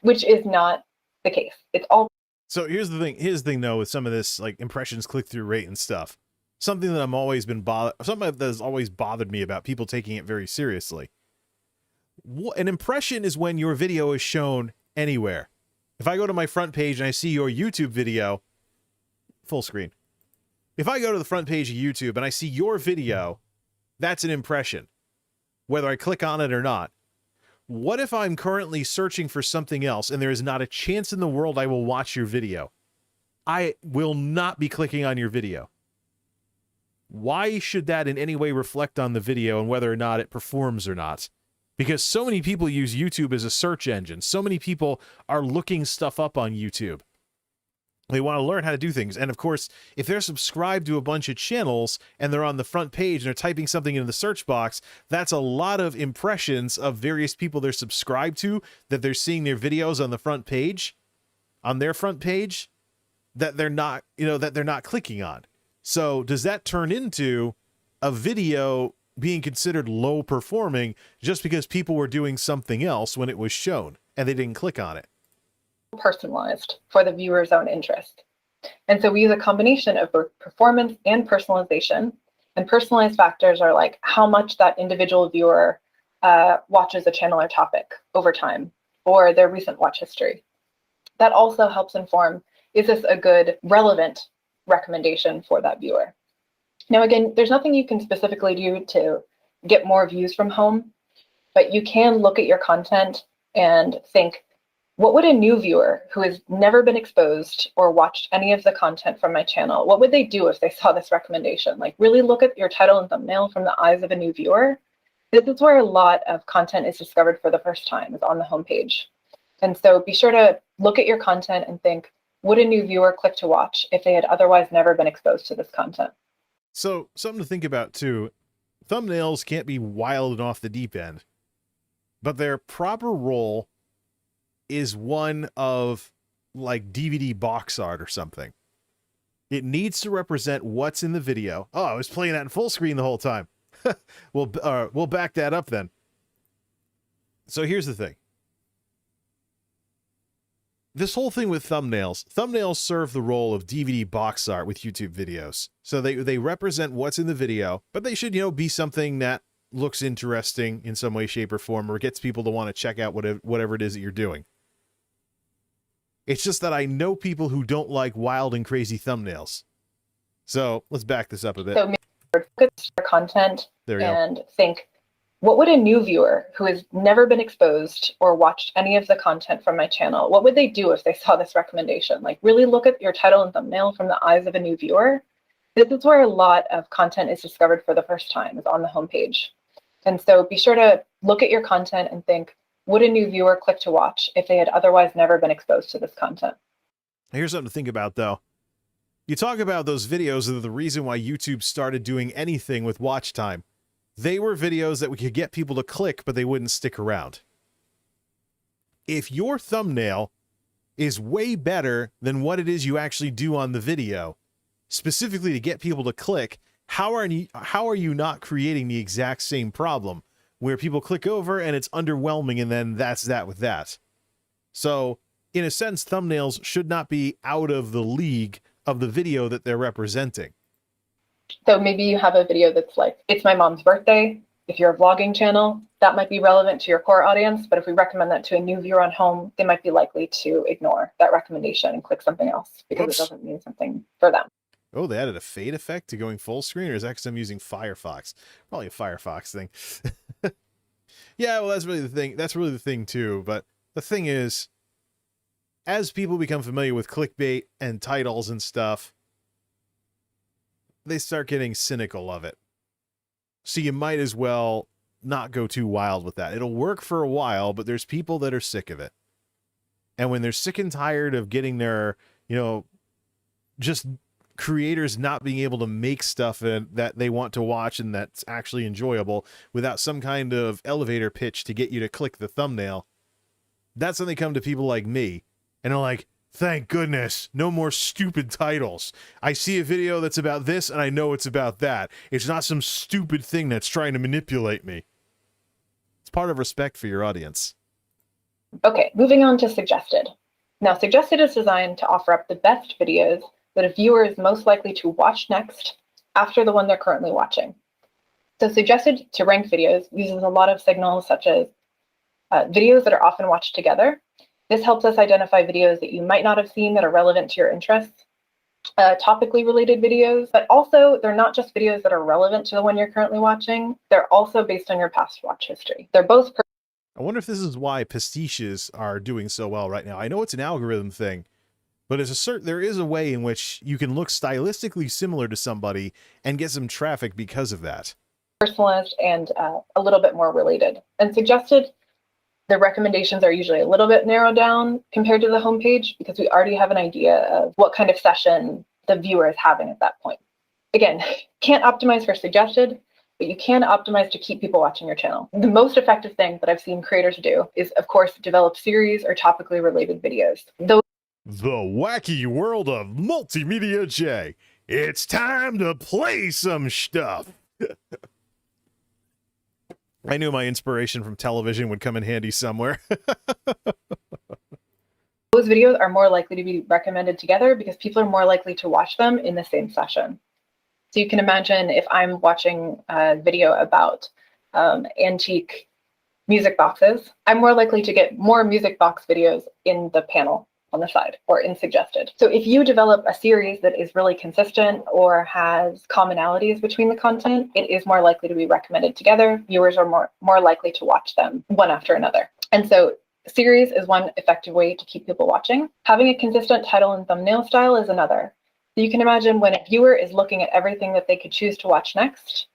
which is not the case. It's all. So here's the thing. Here's the thing, though, with some of this like impressions, click-through rate, and stuff. Something that something that has always bothered me about people taking it very seriously. An impression is when your video is shown anywhere. If I go to my front page and I see your YouTube video, full screen. If I go to the front page of YouTube and I see your video, that's an impression, whether I click on it or not. What if I'm currently searching for something else and there is not a chance in the world I will watch your video? I will not be clicking on your video. Why should that in any way reflect on the video and whether or not it performs or not? Because so many people use YouTube as a search engine. So many people are looking stuff up on YouTube. They want to learn how to do things. And of course, if they're subscribed to a bunch of channels and they're on the front page and they're typing something into the search box, that's a lot of impressions of various people they're subscribed to, that they're seeing their videos on the front page, on their front page, that they're not, that they're not clicking on. So does that turn into a video being considered low performing just because people were doing something else when it was shown and they didn't click on it? Personalized for the viewer's own interest. And so we use a combination of both performance and personalization. And personalized factors are like how much that individual viewer watches a channel or topic over time, or their recent watch history. That also helps inform, is this a good, relevant recommendation for that viewer? Now, again, there's nothing you can specifically do to get more views from home, but you can look at your content and think, what would a new viewer who has never been exposed or watched any of the content from my channel, what would they do if they saw this recommendation? Like really look at your title and thumbnail from the eyes of a new viewer. This is where a lot of content is discovered for the first time, is on the homepage. And so be sure to look at your content and think, would a new viewer click to watch if they had otherwise never been exposed to this content? So something to think about too, thumbnails can't be wild and off the deep end, but their proper role is one of like DVD box art or something. It needs to represent what's in the video. Oh, I was playing that in full screen the whole time. We'll back that up then. So here's the thing. This whole thing with thumbnails serve the role of DVD box art with YouTube videos. So they represent what's in the video, but they should, be something that looks interesting in some way, shape, or form, or gets people to want to check out whatever it is that you're doing. It's just that I know people who don't like wild and crazy thumbnails. So let's back this up a bit. So maybe look at your content and think, what would a new viewer who has never been exposed or watched any of the content from my channel, what would they do if they saw this recommendation? Like really look at your title and thumbnail from the eyes of a new viewer. This is where a lot of content is discovered for the first time, is on the homepage. And so be sure to look at your content and think, would a new viewer click to watch if they had otherwise never been exposed to this content? Here's something to think about, though. You talk about those videos that are the reason why YouTube started doing anything with watch time. They were videos that we could get people to click, but they wouldn't stick around. If your thumbnail is way better than what it is you actually do on the video, specifically to get people to click, how are you not creating the exact same problem where people click over and it's underwhelming and then that's that with that? So, in a sense, thumbnails should not be out of the league of the video that they're representing. So maybe you have a video that's like, it's my mom's birthday. If you're a vlogging channel, that might be relevant to your core audience. But if we recommend that to a new viewer on home, they might be likely to ignore that recommendation and click something else because it doesn't mean something for them. Oh, they added a fade effect to going full screen, or is that because I'm using Firefox? Probably a Firefox thing. Yeah, well, that's really the thing. That's really the thing too. But the thing is, as people become familiar with clickbait and titles and stuff, they start getting cynical of it. So you might as well not go too wild with that. It'll work for a while, but there's people that are sick of it. And when they're sick and tired of getting their, just creators not being able to make stuff that they want to watch and that's actually enjoyable without some kind of elevator pitch to get you to click the thumbnail. That's when they come to people like me and are like, thank goodness, no more stupid titles. I see a video that's about this and I know it's about that. It's not some stupid thing that's trying to manipulate me. It's part of respect for your audience. Okay, moving on to suggested. Now, suggested is designed to offer up the best videos that a viewer is most likely to watch next after the one they're currently watching. So suggested to rank videos uses a lot of signals such as videos that are often watched together. This helps us identify videos that you might not have seen that are relevant to your interests, topically related videos, but also they're not just videos that are relevant to the one you're currently watching, they're also based on your past watch history. They're both I wonder if this is why pastiches are doing so well right now. I know it's an algorithm thing, but there is a way in which you can look stylistically similar to somebody and get some traffic because of that. personalized and a little bit more related. And suggested, the recommendations are usually a little bit narrowed down compared to the homepage because we already have an idea of what kind of session the viewer is having at that point. Again, can't optimize for suggested, but you can optimize to keep people watching your channel. The most effective thing that I've seen creators do is, of course, develop series or topically related videos. Those The wacky world of MultimediaJay. It's time to play some stuff. I knew my inspiration from television would come in handy somewhere. those videos are more likely to be recommended together because people are more likely to watch them in the same session. So you can imagine if I'm watching a video about antique music boxes, I'm more likely to get more music box videos in the panel on the side or in suggested. So if you develop a series that is really consistent or has commonalities between the content, it is more likely to be recommended together. Viewers are more likely to watch them one after another. And so series is one effective way to keep people watching. Having a consistent title and thumbnail style is another. So you can imagine when a viewer is looking at everything that they could choose to watch next,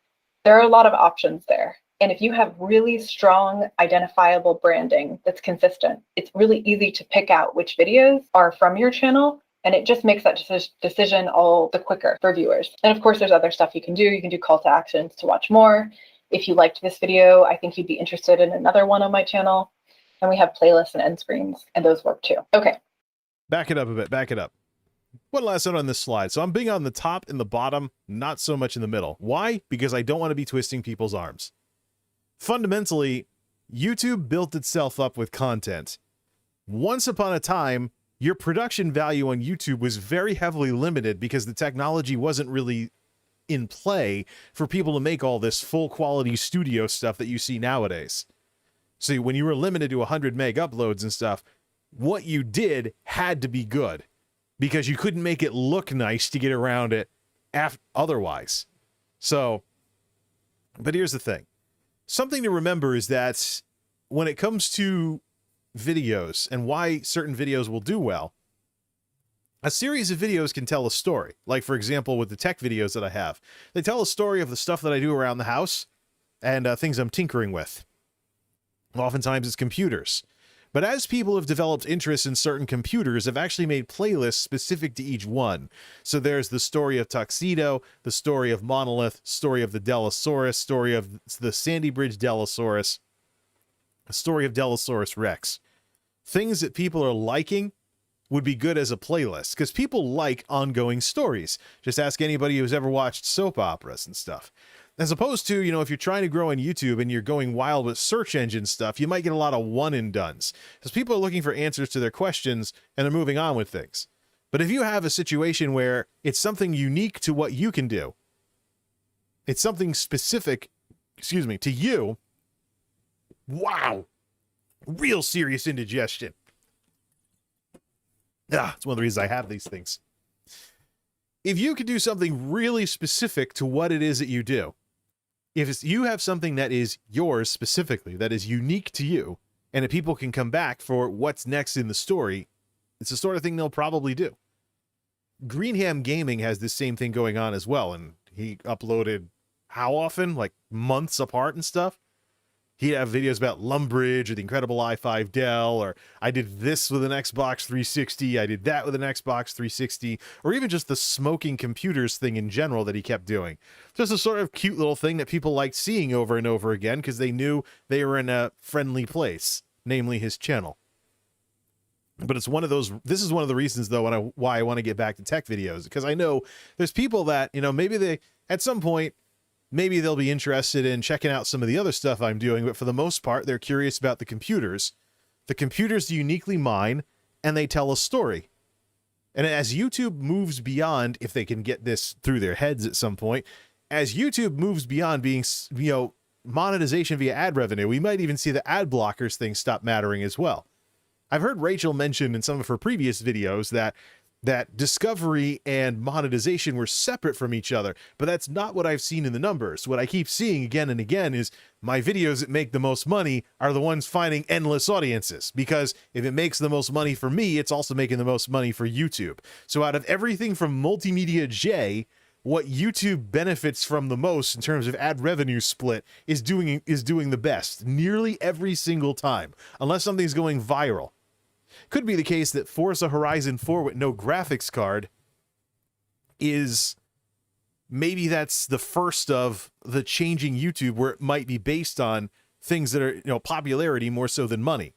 there are a lot of options there. And if you have really strong, identifiable branding that's consistent, it's really easy to pick out which videos are from your channel, and it just makes that decision all the quicker for viewers. And of course, there's other stuff you can do. You can do call to actions to watch more. If you liked this video, I think you'd be interested in another one on my channel. And we have playlists and end screens, and those work too. Okay. Back it up a bit, back it up. One last note on this slide. So I'm big on the top and the bottom, not so much in the middle. Why? Because I don't want to be twisting people's arms. Fundamentally, YouTube built itself up with content. Once upon a time, your production value on YouTube was very heavily limited because the technology wasn't really in play for people to make all this full quality studio stuff that you see nowadays. So when you were limited to 100 meg uploads and stuff, what you did had to be good because you couldn't make it look nice to get around it otherwise. So, but here's the thing. Something to remember is that when it comes to videos and why certain videos will do well, a series of videos can tell a story. Like, for example, with the tech videos that I have, they tell a story of the stuff that I do around the house and things I'm tinkering with. Oftentimes it's computers. But as people have developed interest in certain computers, I've actually made playlists specific to each one. So there's the story of Tuxedo, the story of Monolith, story of the Delosaurus, story of the Sandy Bridge Delosaurus, the story of Delosaurus Rex. Things that people are liking would be good as a playlist, because people like ongoing stories. Just ask anybody who's ever watched soap operas and stuff. As opposed to, you know, if you're trying to grow on YouTube and you're going wild with search engine stuff, you might get a lot of one-and-dones. Because people are looking for answers to their questions and they're moving on with things. But if you have a situation where it's something unique to what you can do, it's something specific, to you, wow, real serious indigestion. It's one of the reasons I have these things. If you could do something really specific to what it is that you do, if you have something that is yours specifically, that is unique to you, and that people can come back for what's next in the story, it's the sort of thing they'll probably do. Greenham Gaming has this same thing going on as well, and he uploaded how often? Like months apart and stuff. He'd have videos about Lumbridge or the incredible i5 Dell, or I did this with an Xbox 360, I did that with an Xbox 360, or even just the smoking computers thing in general that he kept doing. Just a sort of cute little thing that people liked seeing over and over again because they knew they were in a friendly place, namely his channel. But it's one of those, this is one of the reasons though why I want to get back to tech videos, because I know there's people that, you know, maybe they, at some point, maybe they'll be interested in checking out some of the other stuff I'm doing, but for the most part, they're curious about the computers. The computers uniquely mine, and they tell a story. And as YouTube moves beyond, if they can get this through their heads at some point, as YouTube moves beyond being, you know, monetization via ad revenue, we might even see the ad blockers thing stop mattering as well. I've heard Rachel mention in some of her previous videos that discovery and monetization were separate from each other, but that's not what I've seen in the numbers. What I keep seeing again and again is my videos that make the most money are the ones finding endless audiences, because if it makes the most money for me, it's also making the most money for YouTube. So out of everything from MultimediaJay, what YouTube benefits from the most in terms of ad revenue split is doing the best nearly every single time, unless something's going viral. Could be the case that Forza Horizon 4 with no graphics card is, maybe that's the first of the changing YouTube where it might be based on things that are, you know, popularity more so than money.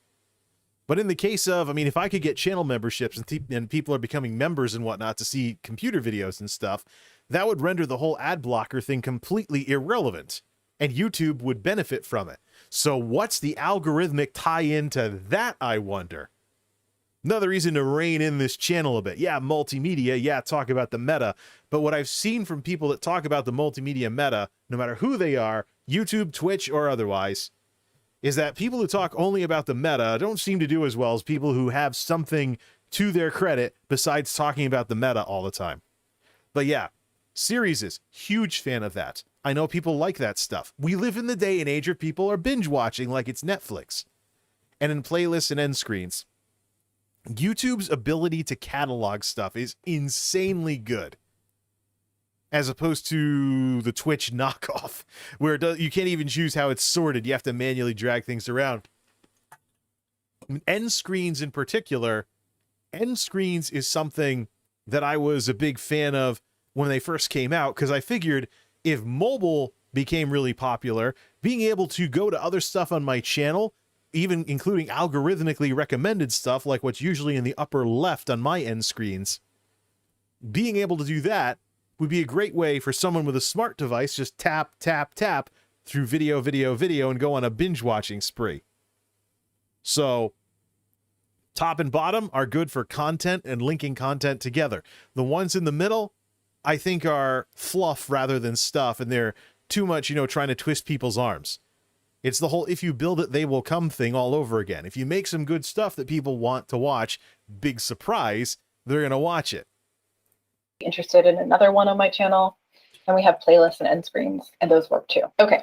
But in the case of, I mean, if I could get channel memberships and people are becoming members and whatnot to see computer videos and stuff, that would render the whole ad blocker thing completely irrelevant, and YouTube would benefit from it. So what's the algorithmic tie-in to that, I wonder? Another reason to rein in this channel a bit. Yeah, multimedia, yeah, talk about the meta. But what I've seen from people that talk about the multimedia meta, no matter who they are, YouTube, Twitch, or otherwise, is that people who talk only about the meta don't seem to do as well as people who have something to their credit besides talking about the meta all the time. But yeah, series is huge fan of that. I know people like that stuff. We live in the day and age where people are binge watching like it's Netflix. And in playlists and end screens, YouTube's ability to catalog stuff is insanely good, as opposed to the Twitch knockoff, where you can't even choose how it's sorted. You have to manually drag things around. End screens in particular, end screens is something that I was a big fan of when they first came out, because I figured if mobile became really popular, being able to go to other stuff on my channel, even including algorithmically recommended stuff like what's usually in the upper left on my end screens, being able to do that would be a great way for someone with a smart device, just tap, tap, tap through video, video, video and go on a binge watching spree. So top and bottom are good for content and linking content together. The ones in the middle, I think, are fluff rather than stuff, and they're too much, you know, trying to twist people's arms. It's the whole if you build it, they will come thing all over again. If you make some good stuff that people want to watch, big surprise, they're going to watch it. Interested in another one on my channel, and we have playlists and end screens, and those work too. Okay.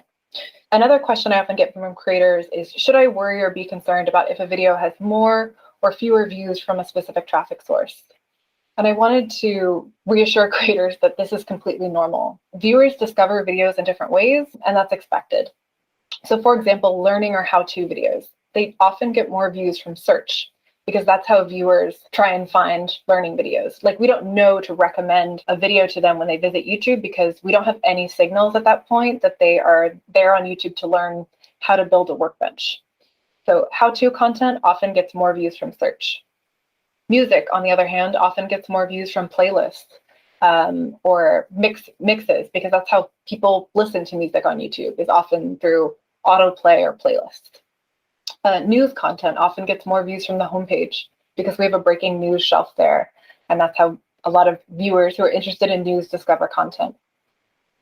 Another question I often get from creators is, should I worry or be concerned about if a video has more or fewer views from a specific traffic source? And I wanted to reassure creators that this is completely normal. Viewers discover videos in different ways, and that's expected. So for example, learning or how-to videos, they often get more views from search, because that's how viewers try and find learning videos. Like, we don't know to recommend a video to them when they visit YouTube, because we don't have any signals at that point that they are there on YouTube to learn how to build a workbench. So how-to content often gets more views from search. Music, on the other hand, often gets more views from playlists or mixes, because that's how people listen to music on YouTube, is often through autoplay or playlists. News content often gets more views from the homepage, because we have a breaking news shelf there, and that's how a lot of viewers who are interested in news discover content.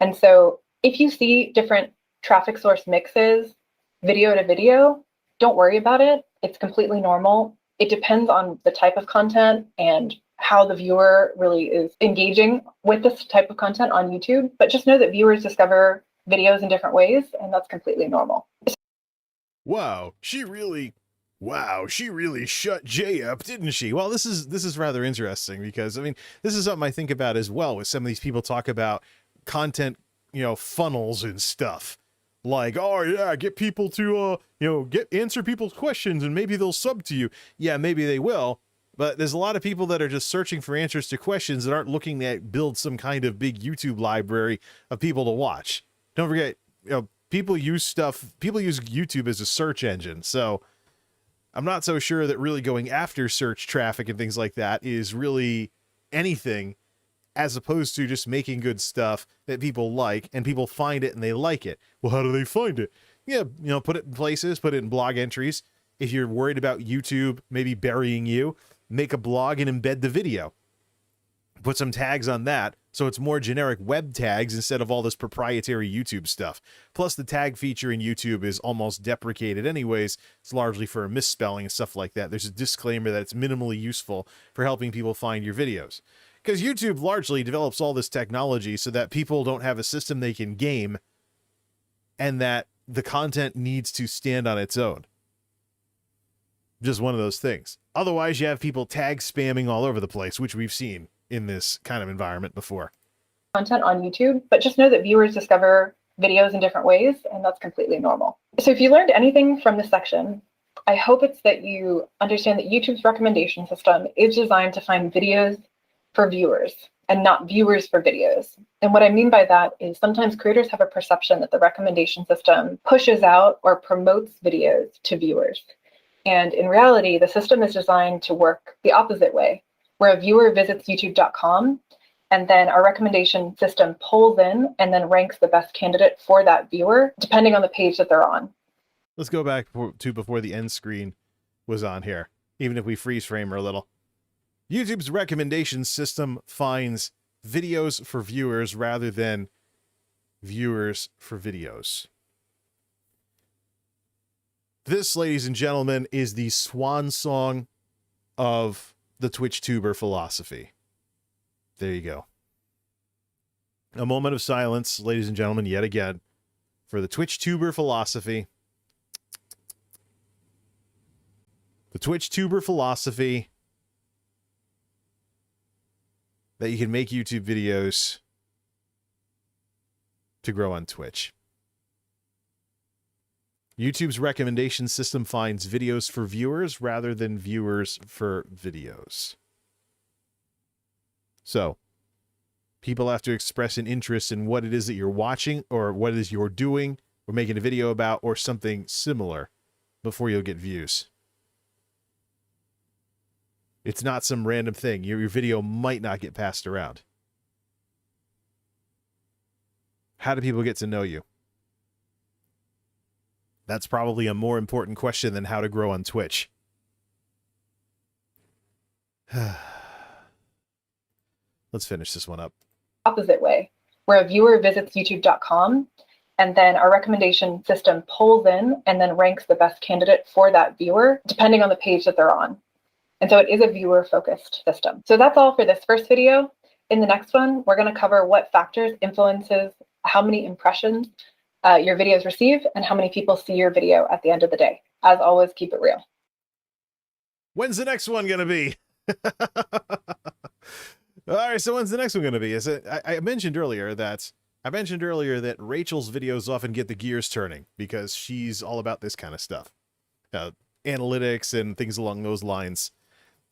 And so if you see different traffic source mixes, video to video, don't worry about it. It's completely normal. It depends on the type of content and how the viewer really is engaging with this type of content on YouTube. But just know that viewers discover videos in different ways, and that's completely normal. Wow, she really shut Jay up, didn't she? Well, this is rather interesting, because I mean, this is something I think about as well, with some of these people talk about content, you know, funnels and stuff. Like, oh yeah, get people to answer people's questions and maybe they'll sub to you. Yeah, maybe they will. But there's a lot of people that are just searching for answers to questions that aren't looking to build some kind of big YouTube library of people to watch. Don't forget, people use YouTube as a search engine. So I'm not so sure that really going after search traffic and things like that is really anything, as opposed to just making good stuff that people like and people find it and they like it. Well, how do they find it? Yeah, put it in places, put it in blog entries. If you're worried about YouTube maybe burying you, make a blog and embed the video. Put some tags on that so it's more generic web tags instead of all this proprietary YouTube stuff. Plus, the tag feature in YouTube is almost deprecated anyways. It's largely for misspelling and stuff like that. There's a disclaimer that it's minimally useful for helping people find your videos. Because YouTube largely develops all this technology so that people don't have a system they can game and that the content needs to stand on its own. Just one of those things. Otherwise, you have people tag spamming all over the place, which we've seen in this kind of environment before. Content on YouTube, but just know that viewers discover videos in different ways, and that's completely normal. So if you learned anything from this section, I hope it's that you understand that YouTube's recommendation system is designed to find videos for viewers and not viewers for videos. And what I mean by that is sometimes creators have a perception that the recommendation system pushes out or promotes videos to viewers. And in reality, the system is designed to work the opposite way, where a viewer visits youtube.com and then our recommendation system pulls in and then ranks the best candidate for that viewer, depending on the page that they're on. Let's go back to before the end screen was on here, even if we freeze frame her a little. YouTube's recommendation system finds videos for viewers rather than viewers for videos. This, ladies and gentlemen, is the swan song of the Twitch tuber philosophy. There you go. A moment of silence, ladies and gentlemen, yet again, for the Twitch tuber philosophy. The Twitch tuber philosophy that you can make YouTube videos to grow on Twitch. YouTube's recommendation system finds videos for viewers rather than viewers for videos. So, people have to express an interest in what it is that you're watching or what it is you're doing or making a video about or something similar before you'll get views. It's not some random thing. Your video might not get passed around. How do people get to know you? That's probably a more important question than how to grow on Twitch. Let's finish this one up. Opposite way, where a viewer visits youtube.com and then our recommendation system pulls in and then ranks the best candidate for that viewer, depending on the page that they're on. And so it is a viewer-focused system. So that's all for this first video. In the next one, we're going to cover what factors influences how many impressions your videos receive and how many people see your video at the end of the day. As always, keep it real. When's the next one going to be? All right, so when's the next one going to be? I mentioned earlier that Rachel's videos often get the gears turning because she's all about this kind of stuff. Analytics and things along those lines.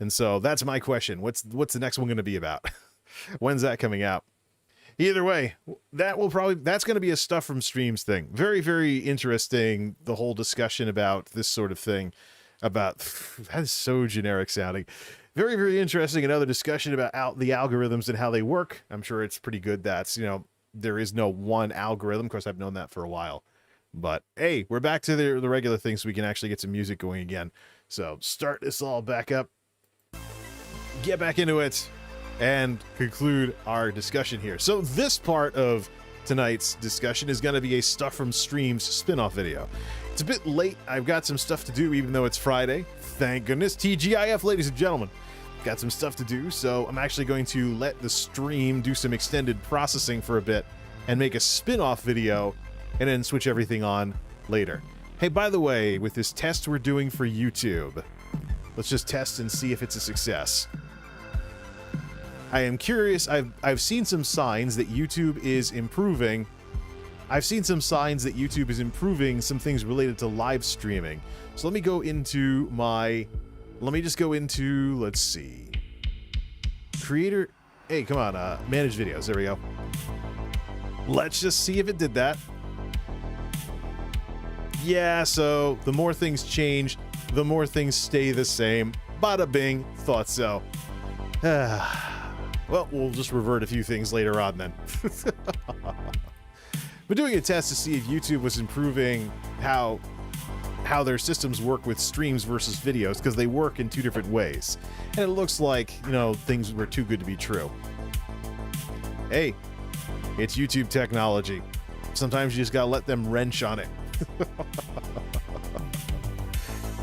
And so that's my question. What's the next one going to be about? When's that coming out? Either way, that's going to be a stuff from streams thing. Very, very interesting. The whole discussion about this sort of thing that is so generic sounding. Very, very interesting. Another discussion about the algorithms and how they work. I'm sure it's pretty good. There is no one algorithm. Of course, I've known that for a while. But hey, we're back to the regular thing so we can actually get some music going again. So start this all back up. Get back into it. And conclude our discussion here. So this part of tonight's discussion is going to be a Stuff from Streams spin-off video. It's a bit late. I've got some stuff to do even though it's Friday. Thank goodness. TGIF, ladies and gentlemen. Got some stuff to do, so I'm actually going to let the stream do some extended processing for a bit and make a spin-off video and then switch everything on later. Hey, by the way, with this test we're doing for YouTube, let's just test and see if it's a success. I am curious. I've seen some signs that YouTube is improving I've seen some signs that YouTube is improving some things related to live streaming. So let me go into let's see. Creator, hey, come on, manage videos. There we go. Let's just see if it did that. Yeah, so the more things change, the more things stay the same. Bada bing, thought so. Well, we'll just revert a few things later on then. But doing a test to see if YouTube was improving how their systems work with streams versus videos, because they work in two different ways. And it looks like, things were too good to be true. Hey, it's YouTube technology. Sometimes you just gotta let them wrench on it.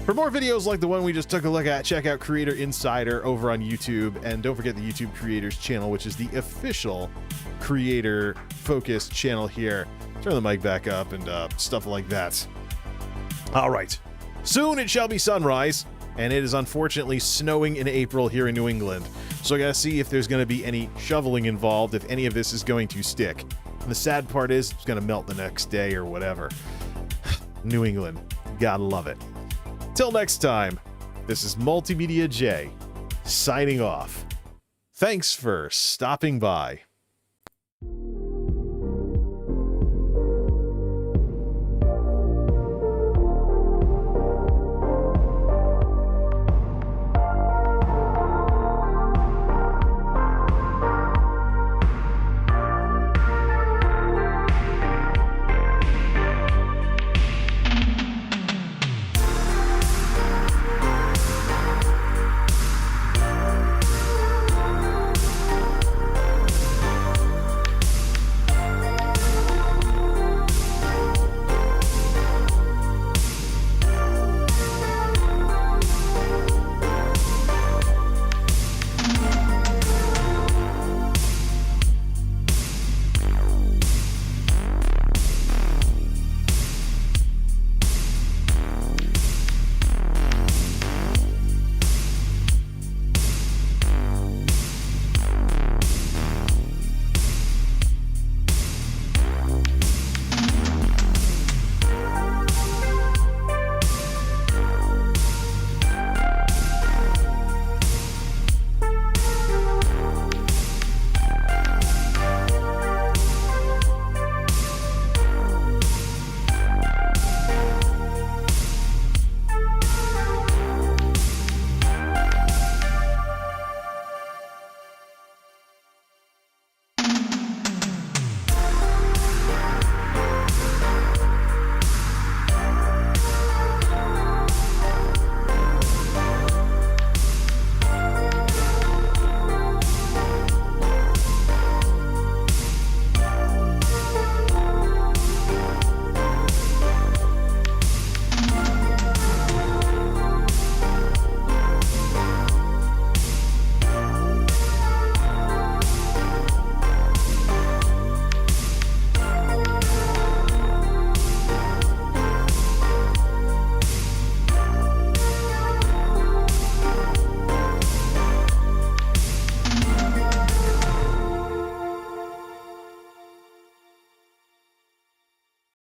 For more videos like the one we just took a look at, check out Creator Insider over on YouTube, and don't forget the YouTube Creators channel, which is the official creator-focused channel here. Turn the mic back up and stuff like that. All right. Soon it shall be sunrise, and it is unfortunately snowing in April here in New England. So I gotta see if there's gonna be any shoveling involved, if any of this is going to stick. And the sad part is it's gonna melt the next day or whatever. New England. Gotta love it. Till next time, this is MultimediaJay signing off. Thanks for stopping by.